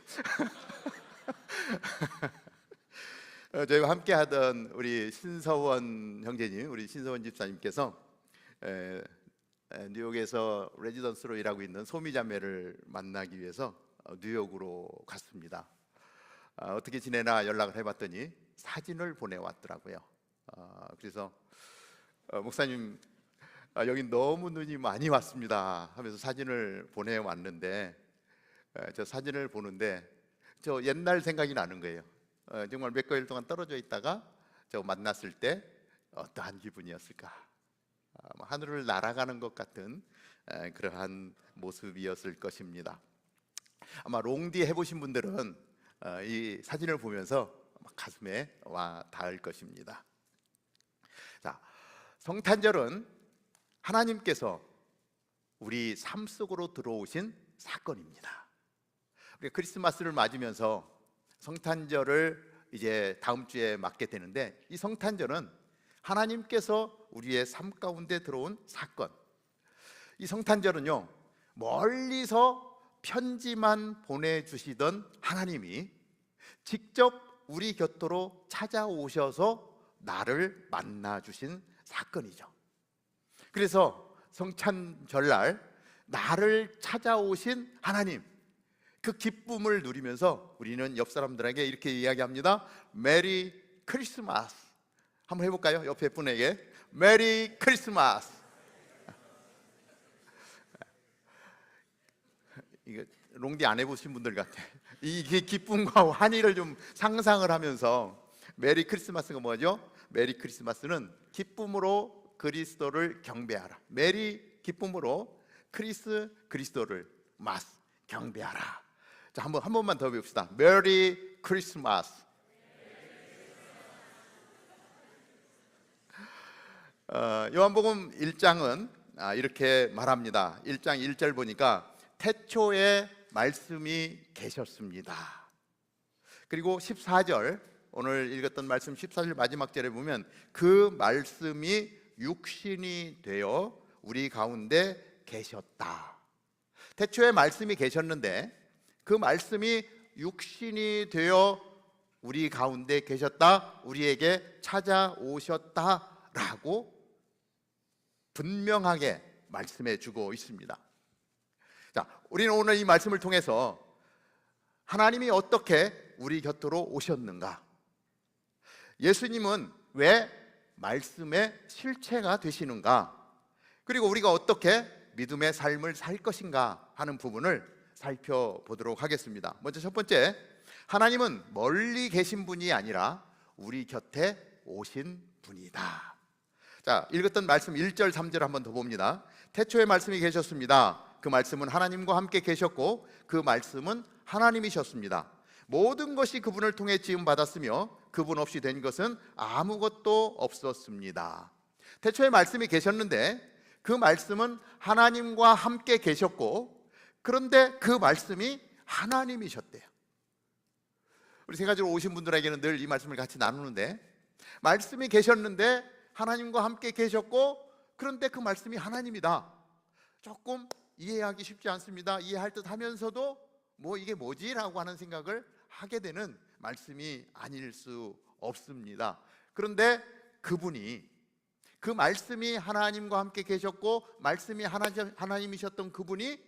저희와 함께 하던 우리 신서원 형제님, 우리 신서원 집사님께서 뉴욕에서 레지던스로 일하고 있는 소미자매를 만나기 위해서 뉴욕으로 갔습니다. 어떻게 지내나 연락을 해봤더니 사진을 보내왔더라고요. 그래서 목사님, 여기 너무 눈이 많이 왔습니다 하면서 사진을 보내왔는데, 저 사진을 보는데 저 옛날 생각이 나는 거예요. 정말 몇 개월 동안 떨어져 있다가 저 만났을 때 어떠한 기분이었을까. 하늘을 날아가는 것 같은 그러한 모습이었을 것입니다. 아마 롱디 해보신 분들은 이 사진을 보면서 가슴에 와 닿을 것입니다. 자, 성탄절은 하나님께서 우리 삶 속으로 들어오신 사건입니다. 우리 크리스마스를 맞으면서 성탄절을 이제 다음 주에 맞게 되는데, 이 성탄절은 하나님께서 우리의 삶 가운데 들어온 사건. 이 성탄절은요, 멀리서 편지만 보내주시던 하나님이 직접 우리 곁으로 찾아오셔서 나를 만나주신 사건이죠. 그래서 성탄절날 나를 찾아오신 하나님, 그 기쁨을 누리면서 우리는 옆 사람들에게 이렇게 이야기합니다. 메리 크리스마스. 한번 해볼까요? 옆에 분에게 메리 크리스마스. 이거 롱디 안 해보신 분들 같아. 이 기쁨과 환희를 좀 상상을 하면서, 메리 크리스마스가 뭐죠? 메리 크리스마스는 기쁨으로 그리스도를 경배하라. 메리 기쁨으로 그리스도를 마스 경배하라. 자, 한 번만 더 배웁시다. 메리 크리스마스. 요한복음 1장은 이렇게 말합니다. 1장 1절 보니까 태초에 말씀이 계셨습니다. 그리고 14절, 오늘 읽었던 말씀 14절 마지막 절에 보면 그 말씀이 육신이 되어 우리 가운데 계셨다. 태초에 말씀이 계셨는데 그 말씀이 육신이 되어 우리 가운데 계셨다, 우리에게 찾아오셨다라고 분명하게 말씀해 주고 있습니다. 자, 우리는 오늘 이 말씀을 통해서 하나님이 어떻게 우리 곁으로 오셨는가, 예수님은 왜 말씀의 실체가 되시는가, 그리고 우리가 어떻게 믿음의 삶을 살 것인가 하는 부분을 살펴보도록 하겠습니다. 먼저 첫 번째, 하나님은 멀리 계신 분이 아니라 우리 곁에 오신 분이다. 자, 읽었던 말씀 1절 3절 한번 더 봅니다. 태초에 말씀이 계셨습니다. 그 말씀은 하나님과 함께 계셨고 그 말씀은 하나님이셨습니다. 모든 것이 그분을 통해 지음받았으며 그분 없이 된 것은 아무것도 없었습니다. 태초에 말씀이 계셨는데 그 말씀은 하나님과 함께 계셨고, 그런데 그 말씀이 하나님이셨대요. 우리 세 가지로 오신 분들에게는 늘 이 말씀을 같이 나누는데, 말씀이 계셨는데 하나님과 함께 계셨고, 그런데 그 말씀이 하나님이다. 조금 이해하기 쉽지 않습니다. 이해할 듯 하면서도 이게 뭐지? 라고 하는 생각을 하게 되는 말씀이 아닐 수 없습니다. 그런데 그분이, 그 말씀이 하나님과 함께 계셨고 말씀이 하나님이셨던 그분이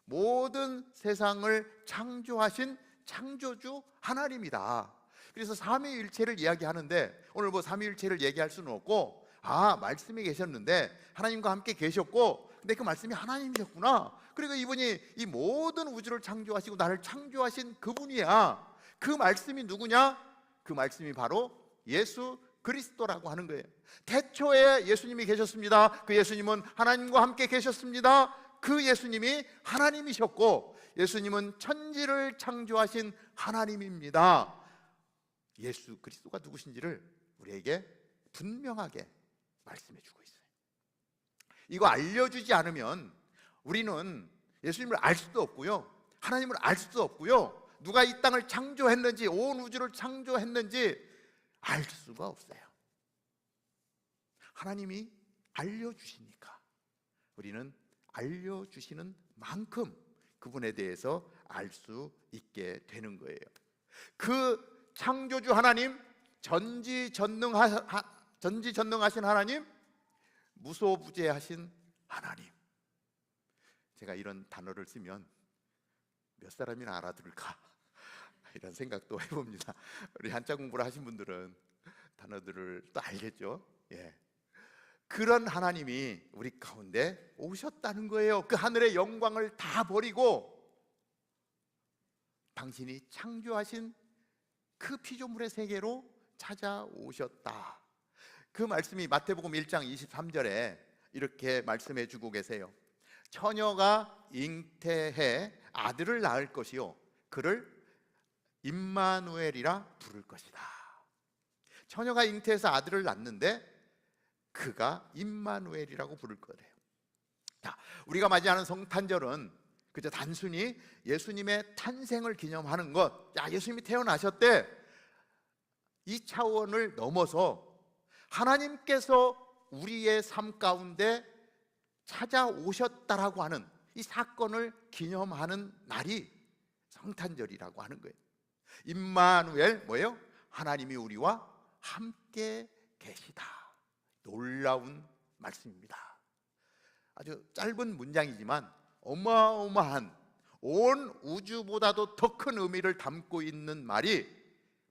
모든 세상을 창조하신 창조주 하나님이다. 그래서 삼위일체를 이야기하는데, 오늘 삼위일체를 얘기할 수는 없고, 말씀이 계셨는데 하나님과 함께 계셨고 근데 그 말씀이 하나님이셨구나. 그리고 이분이 이 모든 우주를 창조하시고 나를 창조하신 그분이야. 그 말씀이 누구냐? 그 말씀이 바로 예수 그리스도라고 하는 거예요. 태초에 예수님이 계셨습니다. 그 예수님은 하나님과 함께 계셨습니다. 그 예수님이 하나님이셨고 예수님은 천지를 창조하신 하나님입니다. 예수 그리스도가 누구신지를 우리에게 분명하게 말씀해 주고 있어요. 이거 알려주지 않으면 우리는 예수님을 알 수도 없고요, 하나님을 알 수도 없고요, 누가 이 땅을 창조했는지, 온 우주를 창조했는지 알 수가 없어요. 하나님이 알려주시니까 우리는 알려주시는 만큼 그분에 대해서 알 수 있게 되는 거예요. 그 창조주 하나님, 전지전능하신 하나님, 무소부재하신 하나님. 제가 이런 단어를 쓰면 몇 사람이나 알아들을까 이런 생각도 해봅니다. 우리 한자 공부를 하신 분들은 단어들을 또 알겠죠. 예. 그런 하나님이 우리 가운데 오셨다는 거예요. 그 하늘의 영광을 다 버리고 당신이 창조하신 그 피조물의 세계로 찾아오셨다. 그 말씀이 마태복음 1장 23절에 이렇게 말씀해 주고 계세요. 처녀가 잉태해 아들을 낳을 것이요 그를 임마누엘이라 부를 것이다. 처녀가 잉태해서 아들을 낳는데 그가 임마누엘이라고 부를 거래요. 자, 우리가 맞이하는 성탄절은 그저 단순히 예수님의 탄생을 기념하는 것, 야, 예수님이 태어나셨대, 이 차원을 넘어서 하나님께서 우리의 삶 가운데 찾아오셨다라고 하는 이 사건을 기념하는 날이 성탄절이라고 하는 거예요. 임마누엘, 뭐예요? 하나님이 우리와 함께 계시다. 놀라운 말씀입니다. 아주 짧은 문장이지만 어마어마한, 온 우주보다도 더 큰 의미를 담고 있는 말이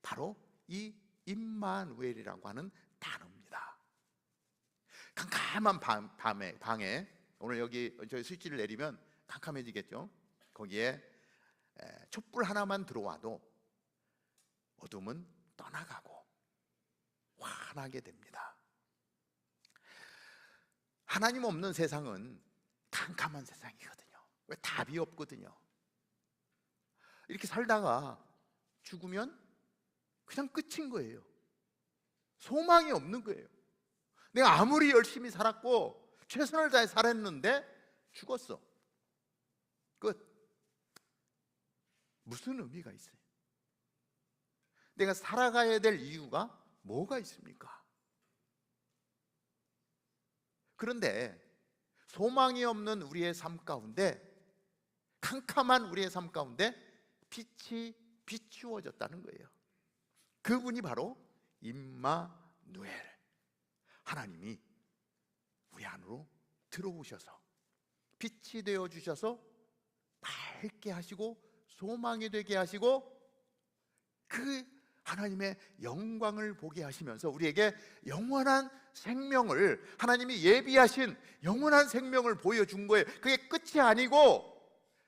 바로 이 임마누엘이라고 하는 단어입니다. 캄캄한 방에 오늘 여기 저희 스위치를 내리면 캄캄해지겠죠. 거기에 촛불 하나만 들어와도 어둠은 떠나가고 환하게 됩니다. 하나님 없는 세상은 캄캄한 세상이거든요. 왜? 답이 없거든요. 이렇게 살다가 죽으면 그냥 끝인 거예요. 소망이 없는 거예요. 내가 아무리 열심히 살았고 최선을 다해 살았는데 죽었어. 끝. 무슨 의미가 있어요? 내가 살아가야 될 이유가 뭐가 있습니까? 그런데 소망이 없는 우리의 삶 가운데, 캄캄한 우리의 삶 가운데 빛이 비추어졌다는 거예요. 그분이 바로 임마누엘, 하나님이 우리 안으로 들어오셔서 빛이 되어 주셔서 밝게 하시고 소망이 되게 하시고 그 하나님의 영광을 보게 하시면서 우리에게 영원한 생명을, 하나님이 예비하신 영원한 생명을 보여준 거예요. 그게 끝이 아니고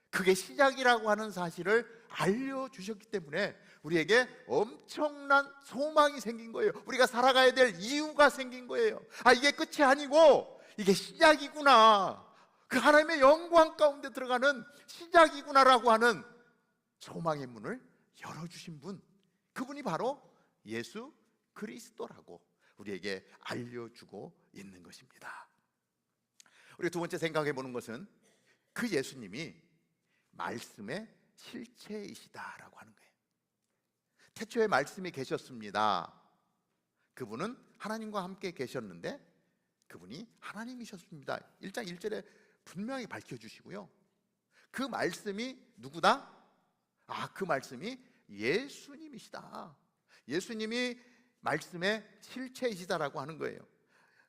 그게 시작이라고 하는 사실을 알려주셨기 때문에 우리에게 엄청난 소망이 생긴 거예요. 우리가 살아가야 될 이유가 생긴 거예요. 아, 이게 끝이 아니고 이게 시작이구나, 그 하나님의 영광 가운데 들어가는 시작이구나라고 하는 소망의 문을 열어주신 분, 그분이 바로 예수 그리스도라고 우리에게 알려주고 있는 것입니다. 우리가 두 번째 생각해 보는 것은 그 예수님이 말씀의 실체이시다라고 하는 거예요. 태초에 말씀이 계셨습니다. 그분은 하나님과 함께 계셨는데 그분이 하나님이셨습니다. 1장 1절에 분명히 밝혀주시고요. 그 말씀이 누구다? 아, 그 말씀이 예수님이시다. 예수님이 말씀의 실체이시다라고 하는 거예요.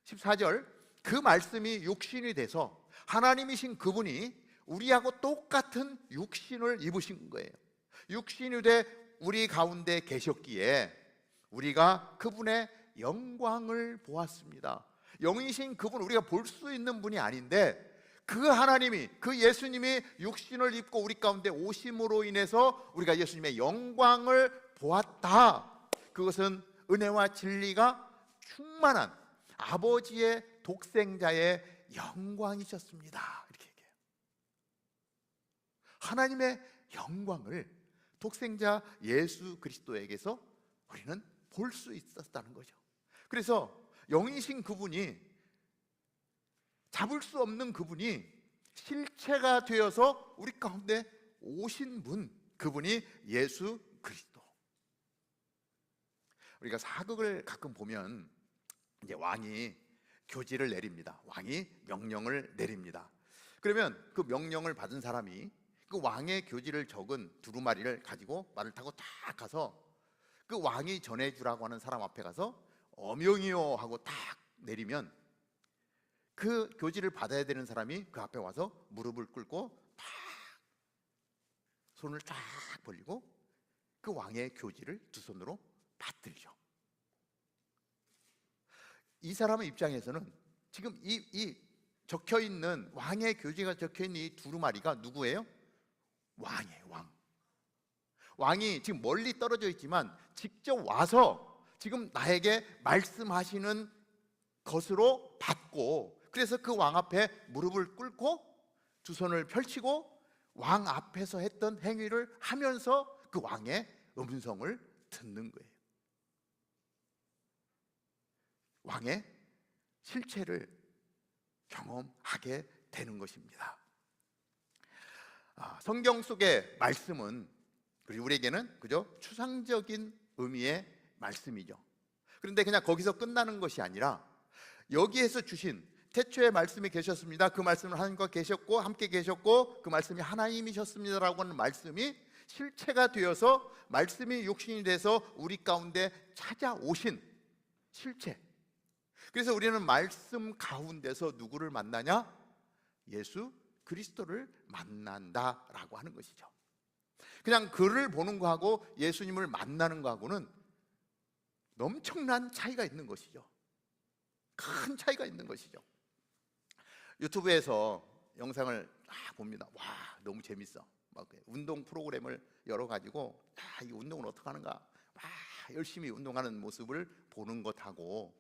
14절, 그 말씀이 육신이 돼서 하나님이신 그분이 우리하고 똑같은 육신을 입으신 거예요. 육신이 돼 우리 가운데 계셨기에 우리가 그분의 영광을 보았습니다. 영이신 그분, 우리가 볼 수 있는 분이 아닌데 그 하나님이, 그 예수님이 육신을 입고 우리 가운데 오심으로 인해서 우리가 예수님의 영광을 보았다. 그것은 은혜와 진리가 충만한 아버지의 독생자의 영광이셨습니다. 이렇게 얘기해요. 하나님의 영광을 독생자 예수 그리스도에게서 우리는 볼 수 있었다는 거죠. 그래서 영이신 그분이, 잡을 수 없는 그분이 실체가 되어서 우리 가운데 오신 분, 그분이 예수 그리스도. 우리가 사극을 가끔 보면 이제 왕이 교지를 내립니다. 왕이 명령을 내립니다. 그러면 그 명령을 받은 사람이 그 왕의 교지를 적은 두루마리를 가지고 말을 타고 딱 가서 그 왕이 전해주라고 하는 사람 앞에 가서 어명이요 하고 딱 내리면 그 교지를 받아야 되는 사람이 그 앞에 와서 무릎을 꿇고 딱 손을 쫙 벌리고 그 왕의 교지를 두 손으로 받들죠. 이 사람의 입장에서는 지금 이 적혀있는, 왕의 교지가 적혀있는 이 두루마리가 누구예요? 왕이에요. 왕이 지금 멀리 떨어져 있지만 직접 와서 지금 나에게 말씀하시는 것으로 받고, 그래서 그 왕 앞에 무릎을 꿇고 두 손을 펼치고 왕 앞에서 했던 행위를 하면서 그 왕의 음성을 듣는 거예요. 왕의 실체를 경험하게 되는 것입니다. 성경 속의 말씀은 우리에게는 그저 추상적인 의미의 말씀이죠. 그런데 그냥 거기서 끝나는 것이 아니라 여기에서 주신 태초에 말씀이 계셨습니다. 그 말씀은 하나님과 계셨고 함께 계셨고 그 말씀이 하나님이셨습니다라고 하는 말씀이 실체가 되어서 말씀이 육신이 돼서 우리 가운데 찾아오신 실체. 그래서 우리는 말씀 가운데서 누구를 만나냐? 예수 그리스도를 만난다라고 하는 것이죠. 그냥 글을 보는 거하고 예수님을 만나는 거하고는 엄청난 차이가 있는 것이죠. 큰 차이가 있는 것이죠. 유튜브에서 영상을 봅니다. 와, 너무 재밌어. 막 운동 프로그램을 열어가지고 이 운동을 어떻게 하는가, 열심히 운동하는 모습을 보는 것하고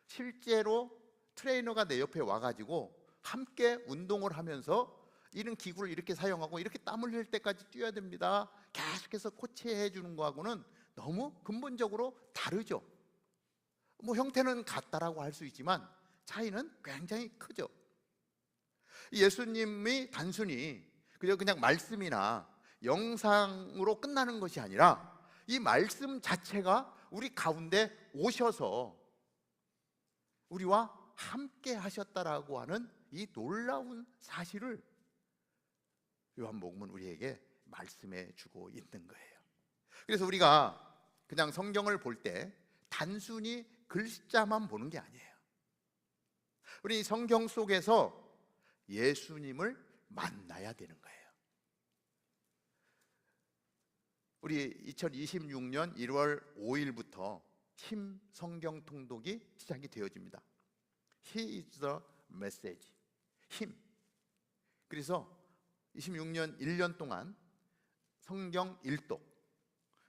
실제로 트레이너가 내 옆에 와가지고 함께 운동을 하면서 이런 기구를 이렇게 사용하고 이렇게 땀 흘릴 때까지 뛰어야 됩니다, 계속해서 코치해 주는 거하고는 너무 근본적으로 다르죠. 뭐 형태는 같다라고 할 수 있지만 차이는 굉장히 크죠. 예수님이 단순히 그냥 말씀이나 영상으로 끝나는 것이 아니라 이 말씀 자체가 우리 가운데 오셔서 우리와 함께 하셨다라고 하는 이 놀라운 사실을 요한복음은 우리에게 말씀해 주고 있는 거예요. 그래서 우리가 그냥 성경을 볼 때 단순히 글자만 보는 게 아니에요. 우리 성경 속에서 예수님을 만나야 되는 거예요. 우리 2026년 1월 5일부터 힘 성경 통독이 시작이 되어집니다. He is the message. 힘. 그래서 26년 1년 동안 성경 일독.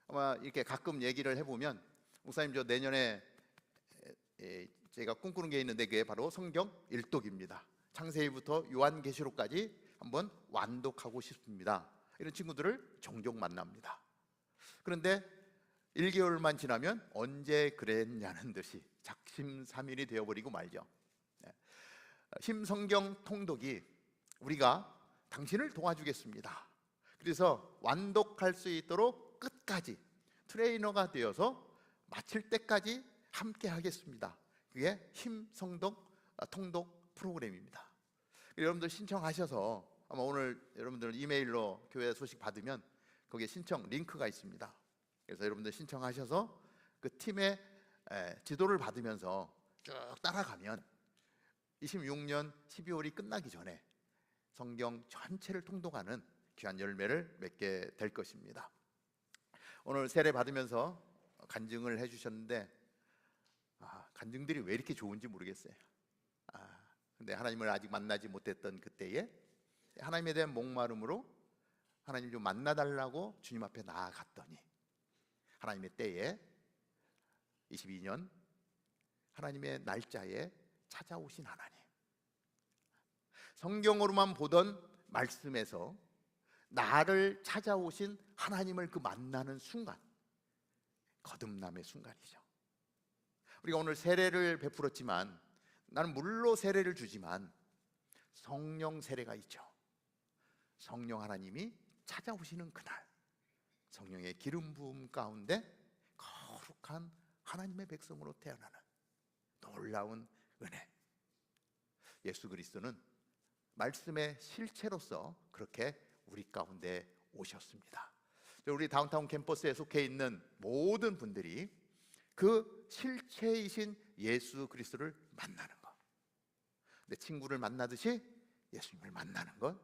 아마 이렇게 가끔 얘기를 해보면 목사님 저 내년에 제가 꿈꾸는 게 있는데 그게 바로 성경 일독입니다. 창세기부터 요한계시록까지 한번 완독하고 싶습니다. 이런 친구들을 종종 만납니다. 그런데 1개월만 지나면 언제 그랬냐는 듯이 작심삼일이 되어버리고 말죠. 힘성경 통독이 우리가 당신을 도와주겠습니다. 그래서 완독할 수 있도록 끝까지 트레이너가 되어서 마칠 때까지 함께 하겠습니다. 그게 힘성경 통독 프로그램입니다. 여러분들 신청하셔서 아마 오늘 여러분들 이메일로 교회 소식 받으면 거기에 신청 링크가 있습니다. 그래서 여러분들 신청하셔서 그 팀의 지도를 받으면서 쭉 따라가면 26년 12월이 끝나기 전에 성경 전체를 통독하는 귀한 열매를 맺게 될 것입니다. 오늘 세례 받으면서 간증을 해주셨는데 간증들이 왜 이렇게 좋은지 모르겠어요. 근데 하나님을 아직 만나지 못했던 그때에 하나님에 대한 목마름으로 하나님 좀 만나달라고 주님 앞에 나아갔더니 하나님의 때에 22년 하나님의 날짜에 찾아오신 하나님, 성경으로만 보던 말씀에서 나를 찾아오신 하나님을 그 만나는 순간, 거듭남의 순간이죠. 우리가 오늘 세례를 베풀었지만, 나는 물로 세례를 주지만 성령 세례가 있죠. 성령 하나님이 찾아오시는 그날, 성령의 기름 부음 가운데 거룩한 하나님의 백성으로 태어나는 놀라운 은혜. 예수 그리스도는 말씀의 실체로서 그렇게 우리 가운데 오셨습니다. 우리 다운타운 캠퍼스에 속해 있는 모든 분들이 그 실체이신 예수 그리스도를 만나는 것, 내 친구를 만나듯이 예수님을 만나는 것,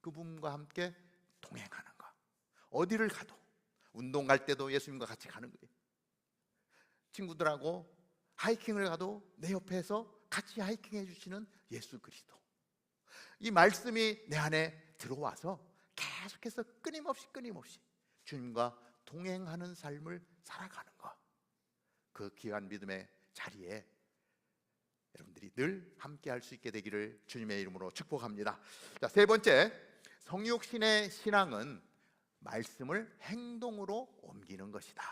그분과 함께 동행하는 것, 어디를 가도, 운동 갈 때도 예수님과 같이 가는 거예요. 친구들하고 하이킹을 가도 내 옆에서 같이 하이킹 해주시는 예수 그리스도, 이 말씀이 내 안에 들어와서 계속해서 끊임없이 주님과 동행하는 삶을 살아가는 것, 그 귀한 믿음의 자리에 여러분들이 늘 함께 할 수 있게 되기를 주님의 이름으로 축복합니다. 자, 세 번째, 성육신의 신앙은 말씀을 행동으로 옮기는 것이다.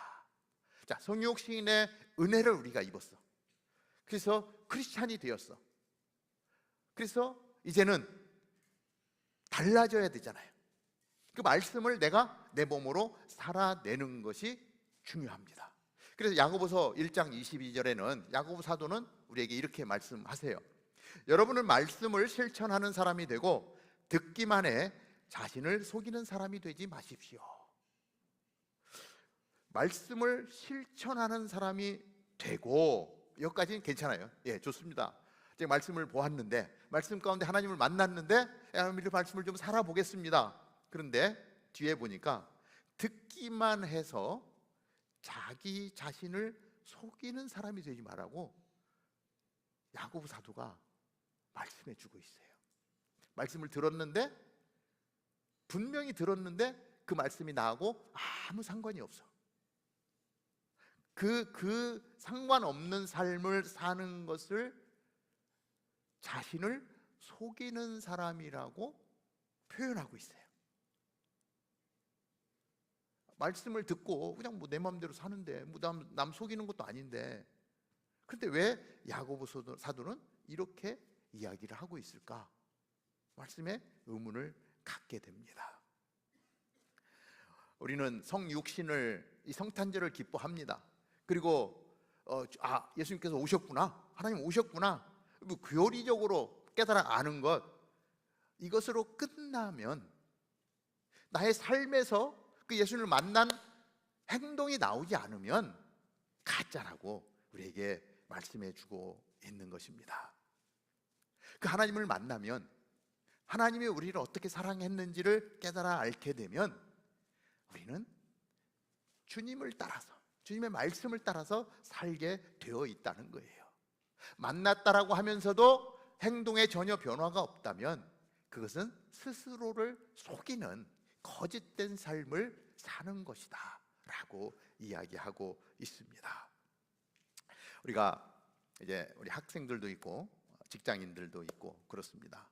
자, 성육신의 은혜를 우리가 입었어. 그래서 크리스찬이 되었어. 그래서 이제는 달라져야 되잖아요. 그 말씀을 내가 내 몸으로 살아내는 것이 중요합니다. 그래서 야고보서 1장 22절에는 야고보 사도는 우리에게 이렇게 말씀하세요. 여러분은 말씀을 실천하는 사람이 되고 듣기만 해 자신을 속이는 사람이 되지 마십시오. 말씀을 실천하는 사람이 되고, 여기까지는 괜찮아요. 예, 좋습니다. 제가 말씀을 보았는데, 말씀 가운데 하나님을 만났는데, 하나님의 말씀을 좀 살아보겠습니다. 그런데 뒤에 보니까 듣기만 해서 자기 자신을 속이는 사람이 되지 말라고 야고보 사도가 말씀해 주고 있어요. 말씀을 들었는데, 분명히 들었는데 그 말씀이 나하고 아무 상관이 없어. 그 상관없는 삶을 사는 것을 자신을 속이는 사람이라고 표현하고 있어요. 말씀을 듣고 그냥 뭐 내 마음대로 사는데, 뭐 남 속이는 것도 아닌데, 그런데 왜 야고보 사도는 이렇게 이야기를 하고 있을까? 말씀에 의문을 갖게 됩니다. 우리는 성육신을, 이 성탄절을 기뻐합니다. 그리고 예수님께서 오셨구나, 하나님 오셨구나, 뭐 교리적으로 깨달아 아는 것, 이것으로 끝나면 나의 삶에서 그 예수님을 만난 행동이 나오지 않으면 가짜라고 우리에게 말씀해 주고 있는 것입니다. 그 하나님을 만나면, 하나님이 우리를 어떻게 사랑했는지를 깨달아 앓게 되면 우리는 주님을 따라서, 주님의 말씀을 따라서 살게 되어 있다는 거예요. 만났다라고 하면서도 행동에 전혀 변화가 없다면 그것은 스스로를 속이는 거짓된 삶을 사는 것이다 라고 이야기하고 있습니다. 우리가 이제 우리 학생들도 있고 직장인들도 있고 그렇습니다.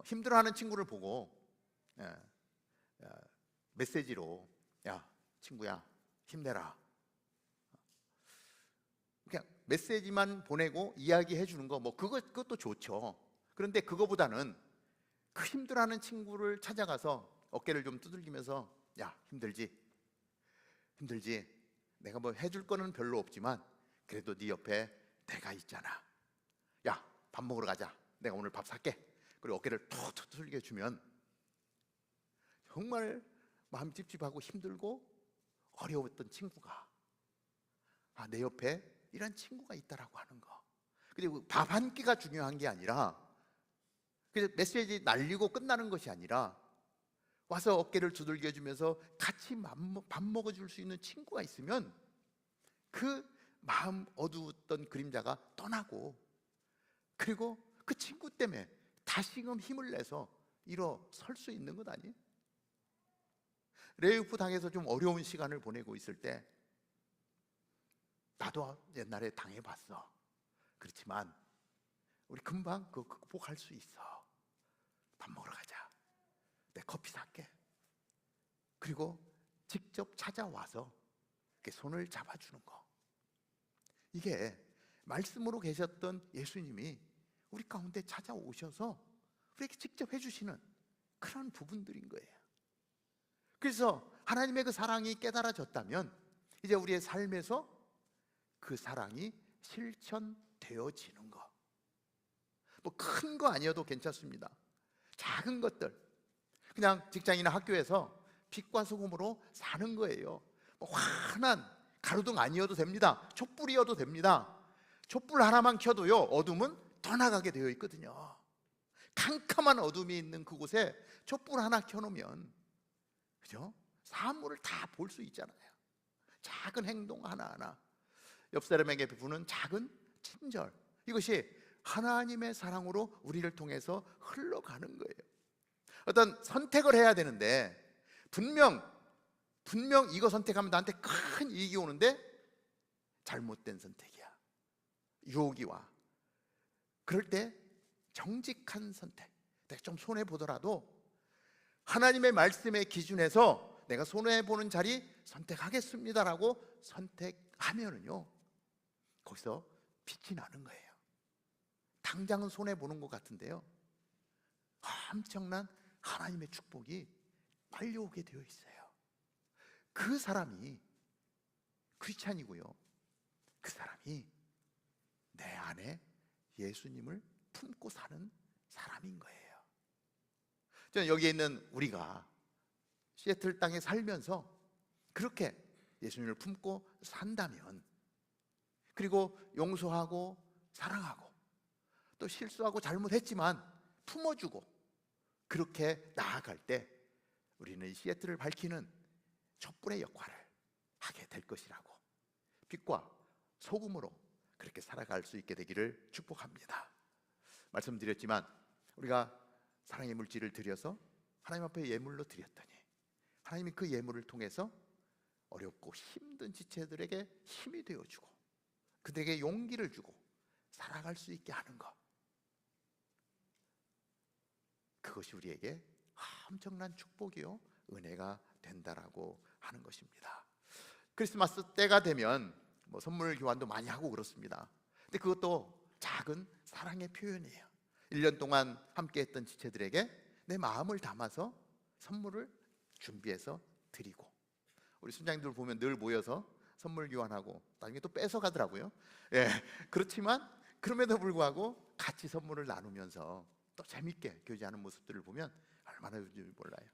힘들어하는 친구를 보고 메시지로, 야 친구야 힘내라, 그냥 메시지만 보내고 이야기해 주는 거, 뭐 그것도 좋죠. 그런데 그거보다는 그 힘들어하는 친구를 찾아가서 어깨를 좀 두들기면서, 야 힘들지? 내가 뭐 해줄 거는 별로 없지만 그래도 네 옆에 내가 있잖아. 야 밥 먹으러 가자, 내가 오늘 밥 살게. 그리고 어깨를 툭툭 두들겨 주면 정말 마음 찝찝하고 힘들고 어려웠던 친구가 내 옆에 이런 친구가 있다라고 하는 거. 그리고 밥 한 끼가 중요한 게 아니라, 그래서 메시지 날리고 끝나는 것이 아니라 와서 어깨를 두들겨 주면서 같이 밥 먹어줄 수 있는 친구가 있으면 그 마음 어두웠던 그림자가 떠나고 그리고 그 친구 때문에 다시금 힘을 내서 일어설 수 있는 것 아니에요? 레위프 당에서 좀 어려운 시간을 보내고 있을 때 나도 옛날에 당해봤어. 그렇지만 우리 금방 그거 극복할 수 있어. 밥 먹으러 가자. 내 커피 살게. 그리고 직접 찾아와서 이렇게 손을 잡아주는 거. 이게 말씀으로 계셨던 예수님이 우리 가운데 찾아오셔서 우리에게 직접 해주시는 그런 부분들인 거예요. 그래서 하나님의 그 사랑이 깨달아졌다면 이제 우리의 삶에서 그 사랑이 실천되어지는 거. 뭐 큰 거 아니어도 괜찮습니다. 작은 것들, 그냥 직장이나 학교에서 빛과 소금으로 사는 거예요. 뭐 환한 가로등 아니어도 됩니다. 촛불이어도 됩니다. 촛불 하나만 켜도요, 어둠은 더 나가게 되어 있거든요. 캄캄한 어둠이 있는 그곳에 촛불 하나 켜놓으면, 그죠? 사물을 다 볼 수 있잖아요. 작은 행동 하나하나, 옆 사람에게 베푸는 작은 친절, 이것이 하나님의 사랑으로 우리를 통해서 흘러가는 거예요. 어떤 선택을 해야 되는데 분명 이거 선택하면 나한테 큰 이익이 오는데 잘못된 선택이야. 유혹이 와. 그럴 때 정직한 선택, 내가 좀 손해보더라도 하나님의 말씀의 기준에서 내가 손해보는 자리 선택하겠습니다라고 선택하면은요, 거기서 빛이 나는 거예요. 당장은 손해보는 것 같은데요, 엄청난 하나님의 축복이 빨려오게 되어 있어요. 그 사람이 크리스찬이고요, 그 사람이 내 안에 예수님을 품고 사는 사람인 거예요. 저는 여기에 있는 우리가 시애틀 땅에 살면서 그렇게 예수님을 품고 산다면, 그리고 용서하고 사랑하고 또 실수하고 잘못했지만 품어주고 그렇게 나아갈 때 우리는 시애틀을 밝히는 촛불의 역할을 하게 될 것이라고, 빛과 소금으로 그렇게 살아갈 수 있게 되기를 축복합니다. 말씀드렸지만 우리가 사랑의 물질을 드려서 하나님 앞에 예물로 드렸더니 하나님이 그 예물을 통해서 어렵고 힘든 지체들에게 힘이 되어주고 그들에게 용기를 주고 살아갈 수 있게 하는 것, 그것이 우리에게 엄청난 축복이요 은혜가 된다라고 하는 것입니다. 크리스마스 때가 되면 뭐 선물 교환도 많이 하고 그렇습니다. 근데 그것도 작은 사랑의 표현이에요. 1년 동안 함께 했던 지체들에게 내 마음을 담아서 선물을 준비해서 드리고, 우리 순장님들 보면 늘 모여서 선물 교환하고 나중에 또 뺏어 가더라고요. 예, 그렇지만 그럼에도 불구하고 같이 선물을 나누면서 또 재밌게 교제하는 모습들을 보면 얼마나 좋은지 몰라요.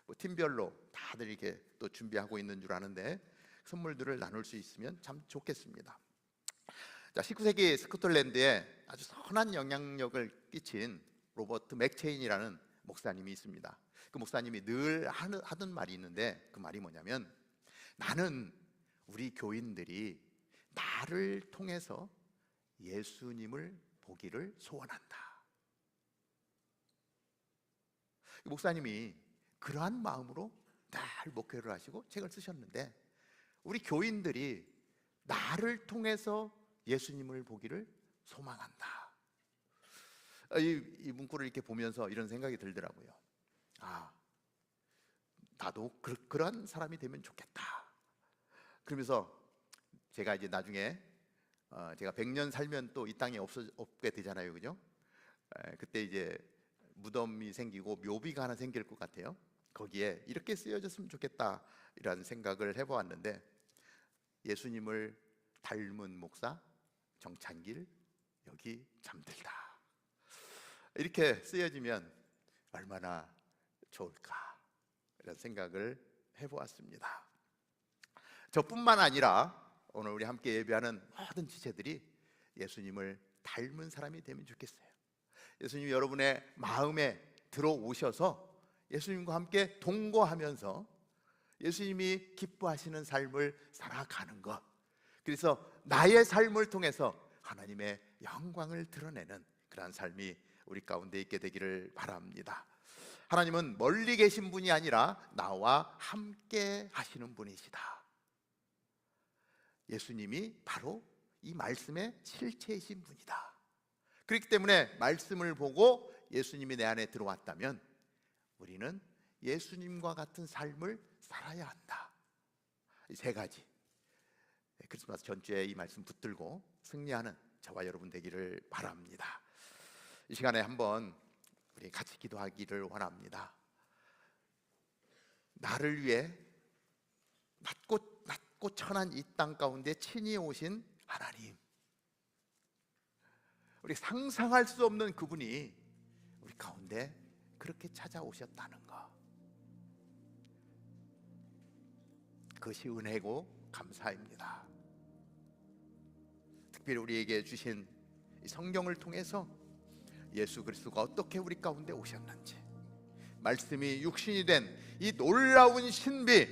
뭐 팀별로 다들 이렇게 또 준비하고 있는 줄 아는데 선물들을 나눌 수 있으면 참 좋겠습니다. 자, 19세기 스코틀랜드에 아주 선한 영향력을 끼친 로버트 맥체인이라는 목사님이 있습니다. 그 목사님이 늘 하던 말이 있는데 그 말이 뭐냐면, 나는 우리 교인들이 나를 통해서 예수님을 보기를 소원한다. 목사님이 그러한 마음으로 늘 목회를 하시고 책을 쓰셨는데, 우리 교인들이 나를 통해서 예수님을 보기를 소망한다. 이 문구를 이렇게 보면서 이런 생각이 들더라고요. 아, 나도 그러한 사람이 되면 좋겠다. 그러면서 제가 이제 나중에 제가 100년 살면 또 이 땅에 없게 되잖아요, 그죠? 그때 이제 무덤이 생기고 묘비가 하나 생길 것 같아요. 거기에 이렇게 쓰여졌으면 좋겠다 이런 생각을 해보았는데, 예수님을 닮은 목사 정찬길 여기 잠들다, 이렇게 쓰여지면 얼마나 좋을까 이런 생각을 해보았습니다. 저뿐만 아니라 오늘 우리 함께 예배하는 모든 지체들이 예수님을 닮은 사람이 되면 좋겠어요. 예수님이 여러분의 마음에 들어오셔서 예수님과 함께 동거하면서 예수님이 기뻐하시는 삶을 살아가는 것, 그래서 나의 삶을 통해서 하나님의 영광을 드러내는 그러한 삶이 우리 가운데 있게 되기를 바랍니다. 하나님은 멀리 계신 분이 아니라 나와 함께 하시는 분이시다. 예수님이 바로 이 말씀의 실체이신 분이다. 그렇기 때문에 말씀을 보고 예수님이 내 안에 들어왔다면 우리는 예수님과 같은 삶을 살아야 한다. 이 세 가지, 크리스마스 전주에 이 말씀 붙들고 승리하는 저와 여러분 되기를 바랍니다. 이 시간에 한번 우리 같이 기도하기를 원합니다. 나를 위해 낮고 천한 이 땅 가운데 친히 오신 하나님, 우리 상상할 수 없는 그분이 우리 가운데 그렇게 찾아오셨다는 것, 그것이 은혜고 감사입니다. 특별히 우리에게 주신 이 성경을 통해서 예수 그리스도가 어떻게 우리 가운데 오셨는지, 말씀이 육신이 된 이 놀라운 신비,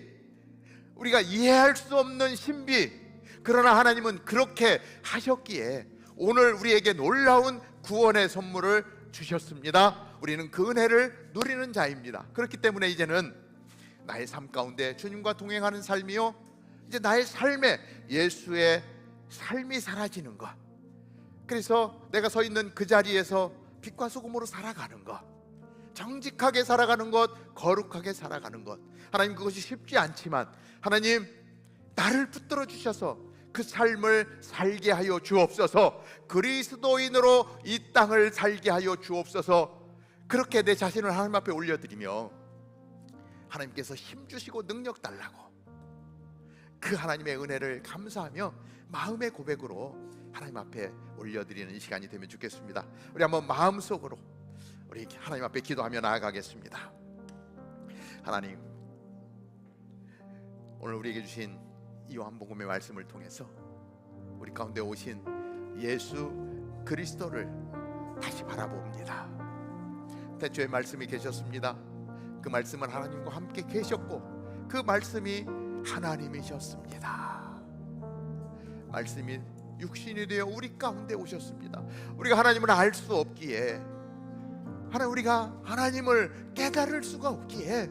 우리가 이해할 수 없는 신비, 그러나 하나님은 그렇게 하셨기에 오늘 우리에게 놀라운 구원의 선물을 주셨습니다. 우리는 그 은혜를 누리는 자입니다. 그렇기 때문에 이제는 나의 삶 가운데 주님과 동행하는 삶이요, 이제 나의 삶에 예수의 삶이 사라지는 것, 그래서 내가 서 있는 그 자리에서 빛과 소금으로 살아가는 것, 정직하게 살아가는 것, 거룩하게 살아가는 것, 하나님 그것이 쉽지 않지만 하나님 나를 붙들어 주셔서 그 삶을 살게 하여 주옵소서. 그리스도인으로 이 땅을 살게 하여 주옵소서. 그렇게 내 자신을 하나님 앞에 올려드리며 하나님께서 힘 주시고 능력 달라고 그 하나님의 은혜를 감사하며 마음의 고백으로 하나님 앞에 올려드리는 이 시간이 되면 좋겠습니다. 우리 한번 마음속으로 우리 하나님 앞에 기도하며 나아가겠습니다. 하나님, 오늘 우리에게 주신 이 요한복음의 말씀을 통해서 우리 가운데 오신 예수 그리스도를 다시 바라봅니다. 태초에 말씀이 계셨습니다. 그 말씀은 하나님과 함께 계셨고 그 말씀이 하나님이셨습니다. 말씀이 육신이 되어 우리 가운데 오셨습니다. 우리가 하나님을 알 수 없기에, 우리가 하나님을 깨달을 수가 없기에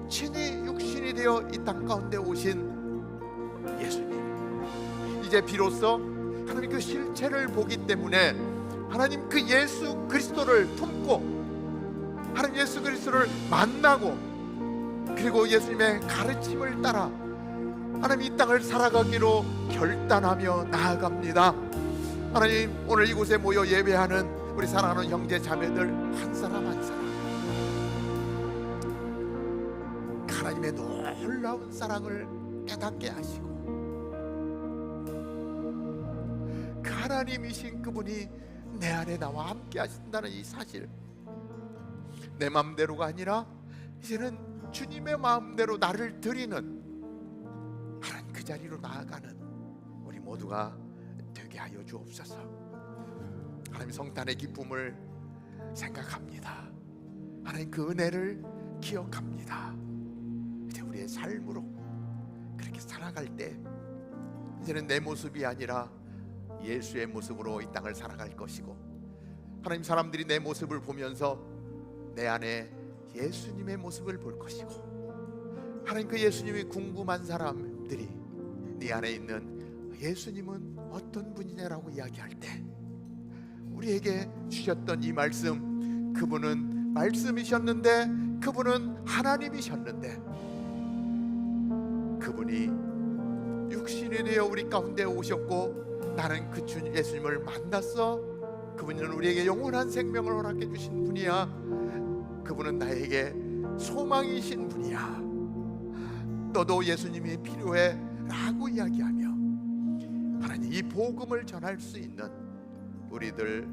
친히 육신이 되어 이 땅 가운데 오신 예수님, 이제 비로소 하나님 그 실체를 보기 때문에 하나님 그 예수 그리스도를 품고 하나님 예수 그리스도를 만나고 그리고 예수님의 가르침을 따라 하나님 이 땅을 살아가기로 결단하며 나아갑니다. 하나님, 오늘 이곳에 모여 예배하는 우리 사랑하는 형제 자매들 한 사람 한 사람 하나님의 놀라운 사랑을 깨닫게 하시고 그 하나님이신 그분이 내 안에 나와 함께 하신다는 이 사실, 내 마음대로가 아니라 이제는 주님의 마음대로 나를 드리는 하나님 그 자리로 나아가는 우리 모두가 되게 하여 주옵소서. 하나님 성탄의 기쁨을 생각합니다. 하나님 그 은혜를 기억합니다. 이제 우리의 삶으로 그렇게 살아갈 때 이제는 내 모습이 아니라 예수의 모습으로 이 땅을 살아갈 것이고, 하나님 사람들이 내 모습을 보면서 내 안에 예수님의 모습을 볼 것이고, 하나님 그 예수님이 궁금한 사람들이 네 안에 있는 예수님은 어떤 분이냐라고 이야기할 때 우리에게 주셨던 이 말씀, 그분은 말씀이셨는데 그분은 하나님이셨는데 그분이 육신이 되어 우리 가운데 오셨고 나는 그 주 예수님을 만났어. 그분은 우리에게 영원한 생명을 허락해 주신 분이야. 그분은 나에게 소망이신 분이야. 너도 예수님이 필요해 라고 이야기하며 하나님 이 복음을 전할 수 있는 우리들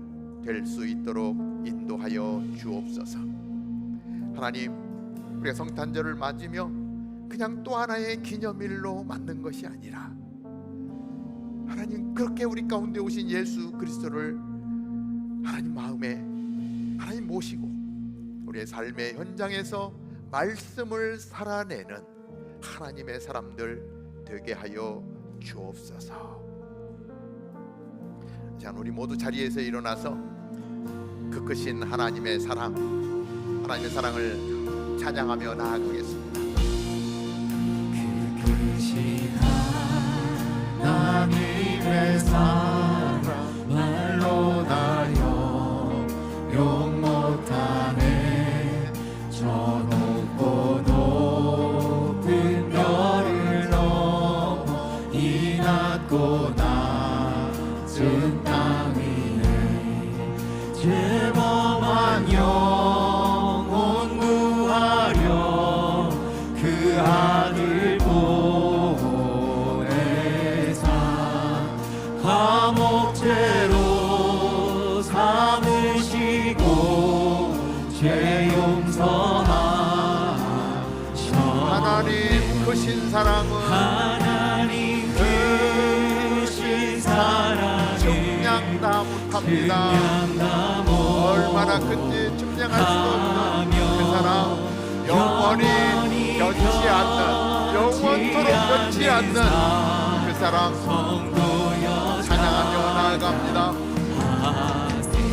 될 수 있도록 인도하여 주옵소서. 하나님, 우리가 성탄절을 맞으며 그냥 또 하나의 기념일로 맞는 것이 아니라 하나님 그렇게 우리 가운데 오신 예수 그리스도를 하나님 마음에 하나님 모시고 우리의 삶의 현장에서 말씀을 살아내는 하나님의 사람들 되게 하여 주옵소서. 자, 우리 모두 자리에서 일어나서 크신 하나님의 사랑, 하나님의 사랑을 찬양하며 나아가겠습니다. 크신 하나님의 사랑 말로 다 용 못하네. 저 높고 높은 별을 넘어 이 낮고 낮은 땅 위에 죄범한 영혼 구하려 그 아들 보내사 감옥죄로 삼으시고 죄 용서하셔. 하나님 크신 사랑은 하나님 크신 사랑은 측량다 못합니다. 얼마나 큰지 측량할 수 없는 그 사랑, 영원히 변치 않는, 영원토록 변치 않는 그 사랑 찬양하며 나아갑니다.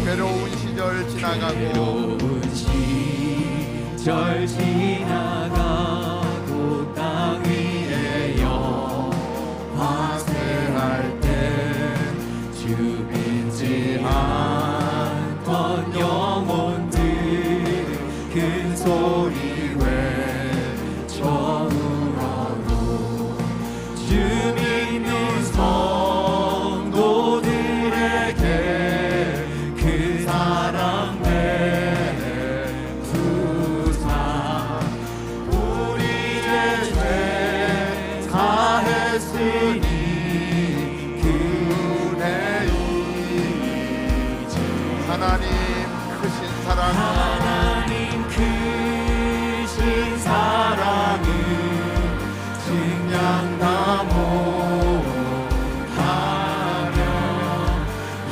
괴로운 시절 지나가고 시절 지나가고 땅 위에 화세할 때 주빈지 않던 영혼들 큰 소리 외쳐 울어도 주 믿는 성도들에게 그 사랑 베푸사 우리 죄 사했으니 그 은혜이지. 하나님 크신 사랑은 하나님 크신 사랑은 증량다 못하며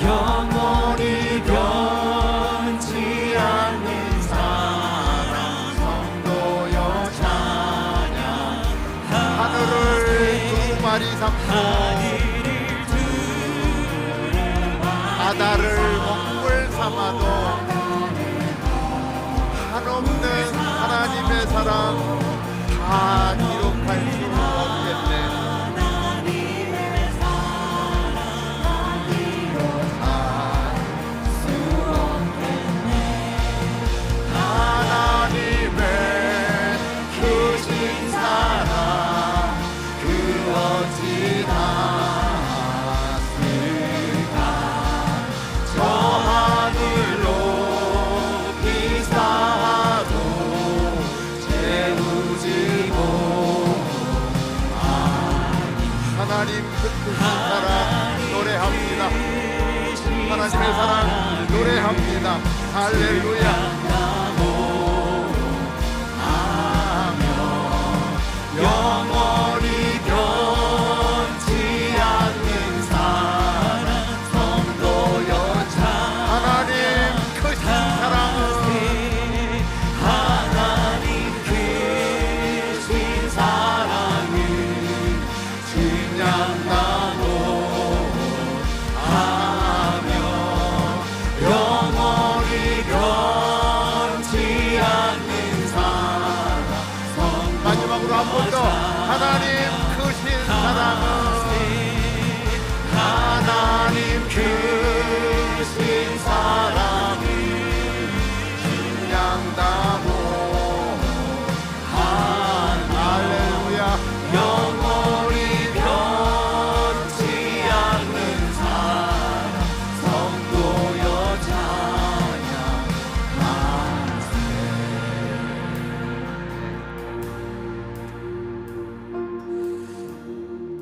영원히 변치 않는 사랑 성도여 찬양. 하늘을 두 마리 삼고 바다를 먹물 삼아도 한없는 하나님의 사랑 다 기록할 수 없겠네. 하나님의 크신 사랑 그 어찌 닿았을까. 저 하늘로 비사도 채우지 못하니. 하나님 그 크신 사랑 노래합니다. 하나님의 사랑 노래합니다. 할렐루야. 영원히 변치 않는 사랑 성도여 하나님 크신 사랑은 하나님 크신 사랑은 증량다 못하며 영원히 변치 않는 사랑 마지막으로 한 번 더 하나님 크신 사랑은 하나님 크신 사랑은 증량다 할렐루야. 영원히 변치 않는 사랑 성도여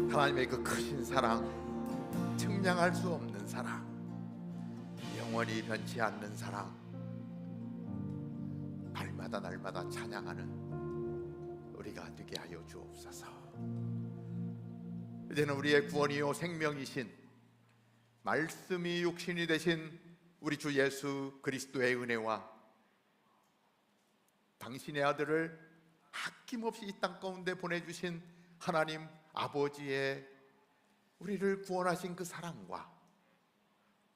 하나님의 그 크신 사랑, 측량할 수 없는 사랑, 영원히 변치 않는 사랑, 발마다 날마다 찬양하는 우리가 되게 하여 주옵소서. 이제는 우리의 구원이요 생명이신 말씀이 육신이 되신 우리 주 예수 그리스도의 은혜와 당신의 아들을 아낌없이 이 땅 가운데 보내주신 하나님 아버지의 우리를 구원하신 그 사랑과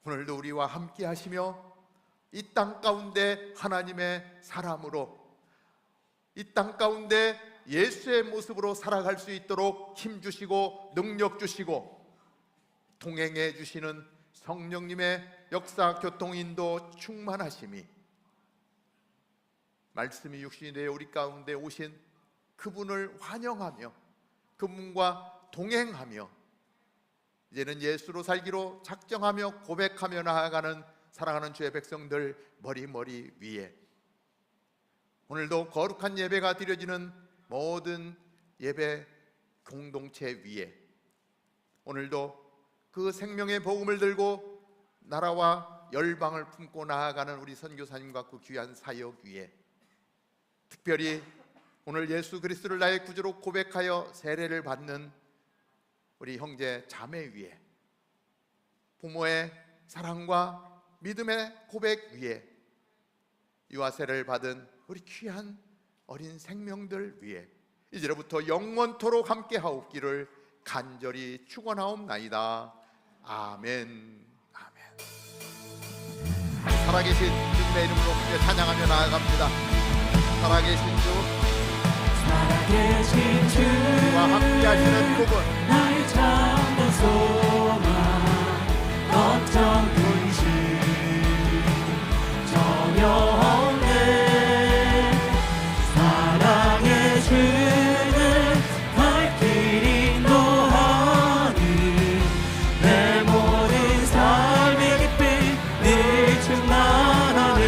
오늘도 우리와 함께 하시며 이 땅 가운데 하나님의 사람으로, 이 땅 가운데 예수의 모습으로 살아갈 수 있도록 힘 주시고 능력 주시고 동행해 주시는 성령님의 역사, 교통, 인도, 충만하심이, 말씀이 육신이 되어 우리 가운데 오신 그분을 환영하며 그분과 동행하며 이제는 예수로 살기로 작정하며 고백하며 나아가는 사랑하는 주의 백성들 머리 위에, 오늘도 거룩한 예배가 드려지는 모든 예배 공동체 위에, 오늘도 그 생명의 복음을 들고 나라와 열방을 품고 나아가는 우리 선교사님과 그 귀한 사역 위에, 특별히 오늘 예수 그리스도를 나의 구주로 고백하여 세례를 받는 우리 형제 자매 위에, 부모의 사랑과 믿음의 고백 위에, 유아세를 받은 우리 귀한 어린 생명들 위에 이제로부터 영원토록 함께 하옵기를 간절히 축원하옵나이다. 아멘. 아멘. 살아계신 주님의 이름으로 함께 찬양하며 나아갑니다. 살아계신 주, 살아계신 주와 함께 하시는 그분, 나의 참된 소망, 걱정 근심 전혀 없네. 사랑의 주는 갈 길 인도하니 내 모든 삶의 기쁨 늘 충만하네.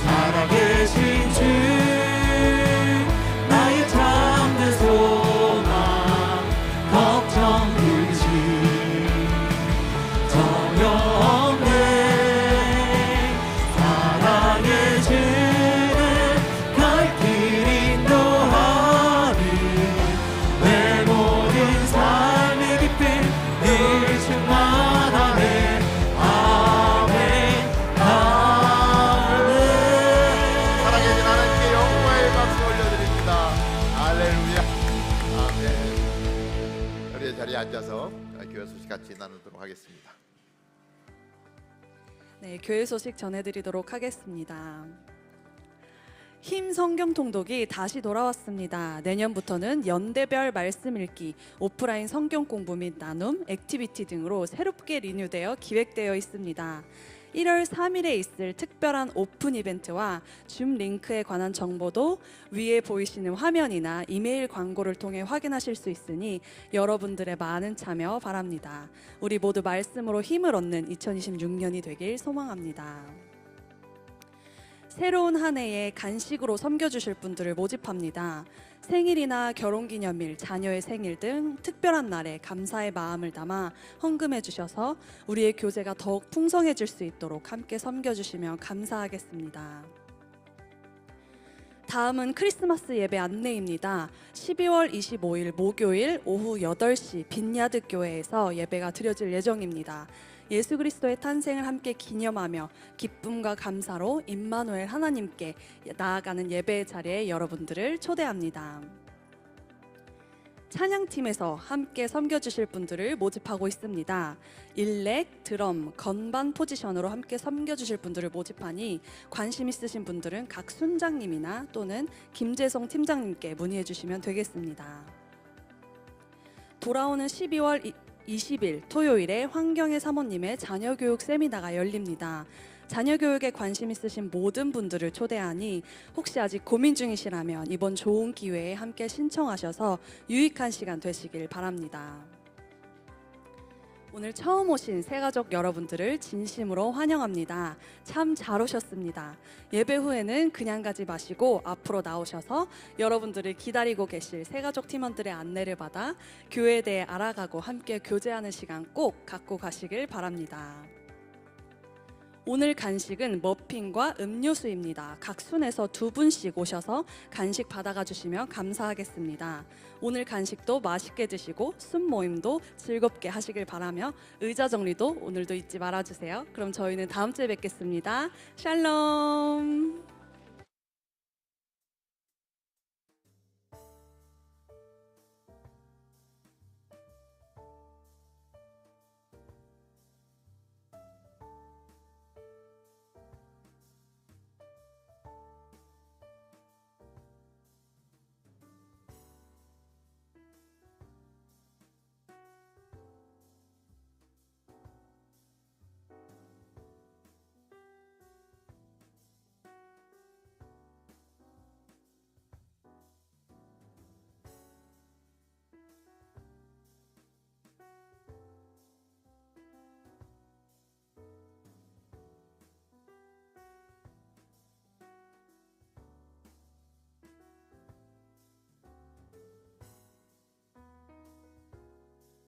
살아계신 주 나의 참된 소망, 걱정 근심 전혀 없네. 사랑의 주는 갈 길 인도하니 내 모든 삶의 기쁨 늘 충만하네. 아멘 아멘. 살아계신 하나님께 영광의 박수 올려드립니다. 할렐루야. 아멘. 우리의 자리에 앉아서 교회 소식 같이 나누도록 하겠습니다. 네, 교회 소식 전해드리도록 하겠습니다. 힘 성경 통독이 다시 돌아왔습니다. 내년부터는 연대별 말씀 읽기, 오프라인 성경 공부 및 나눔, 액티비티 등으로 새롭게 리뉴되어 기획되어 있습니다. 1월 3일에 있을 특별한 오픈 이벤트와 줌 링크에 관한 정보도 위에 보이시는 화면이나 이메일 광고를 통해 확인하실 수 있으니 여러분들의 많은 참여 바랍니다. 우리 모두 말씀으로 힘을 얻는 2026년이 되길 소망합니다. 새로운 한 해에 간식으로 섬겨주실 분들을 모집합니다. 생일이나 결혼기념일, 자녀의 생일 등 특별한 날에 감사의 마음을 담아 헌금해 주셔서 우리의 교제가 더욱 풍성해질 수 있도록 함께 섬겨주시면 감사하겠습니다. 다음은 크리스마스 예배 안내입니다. 12월 25일 목요일 오후 8시 빈야드 교회에서 예배가 드려질 예정입니다. 예수 그리스도의 탄생을 함께 기념하며 기쁨과 감사로 임마누엘 하나님께 나아가는 예배의 자리에 여러분들을 초대합니다. 찬양팀에서 함께 섬겨주실 분들을 모집하고 있습니다. 일렉, 드럼, 건반 포지션으로 함께 섬겨주실 분들을 모집하니 관심 있으신 분들은 각 순장님이나 또는 김재성 팀장님께 문의해 주시면 되겠습니다. 돌아오는 12월 20일 토요일에 황경혜 사모님의 자녀교육 세미나가 열립니다. 자녀교육에 관심 있으신 모든 분들을 초대하니 혹시 아직 고민 중이시라면 이번 좋은 기회에 함께 신청하셔서 유익한 시간 되시길 바랍니다. 오늘 처음 오신 새가족 여러분들을 진심으로 환영합니다. 참 잘 오셨습니다. 예배 후에는 그냥 가지 마시고 앞으로 나오셔서 여러분들을 기다리고 계실 새가족 팀원들의 안내를 받아 교회에 대해 알아가고 함께 교제하는 시간 꼭 갖고 가시길 바랍니다. 오늘 간식은 머핀과 음료수입니다. 각 순에서 2분씩 오셔서 간식 받아가 주시면 감사하겠습니다. 오늘 간식도 맛있게 드시고 순모임도 즐겁게 하시길 바라며 의자 정리도 오늘도 잊지 말아주세요. 그럼 저희는 다음 주에 뵙겠습니다. 샬롬.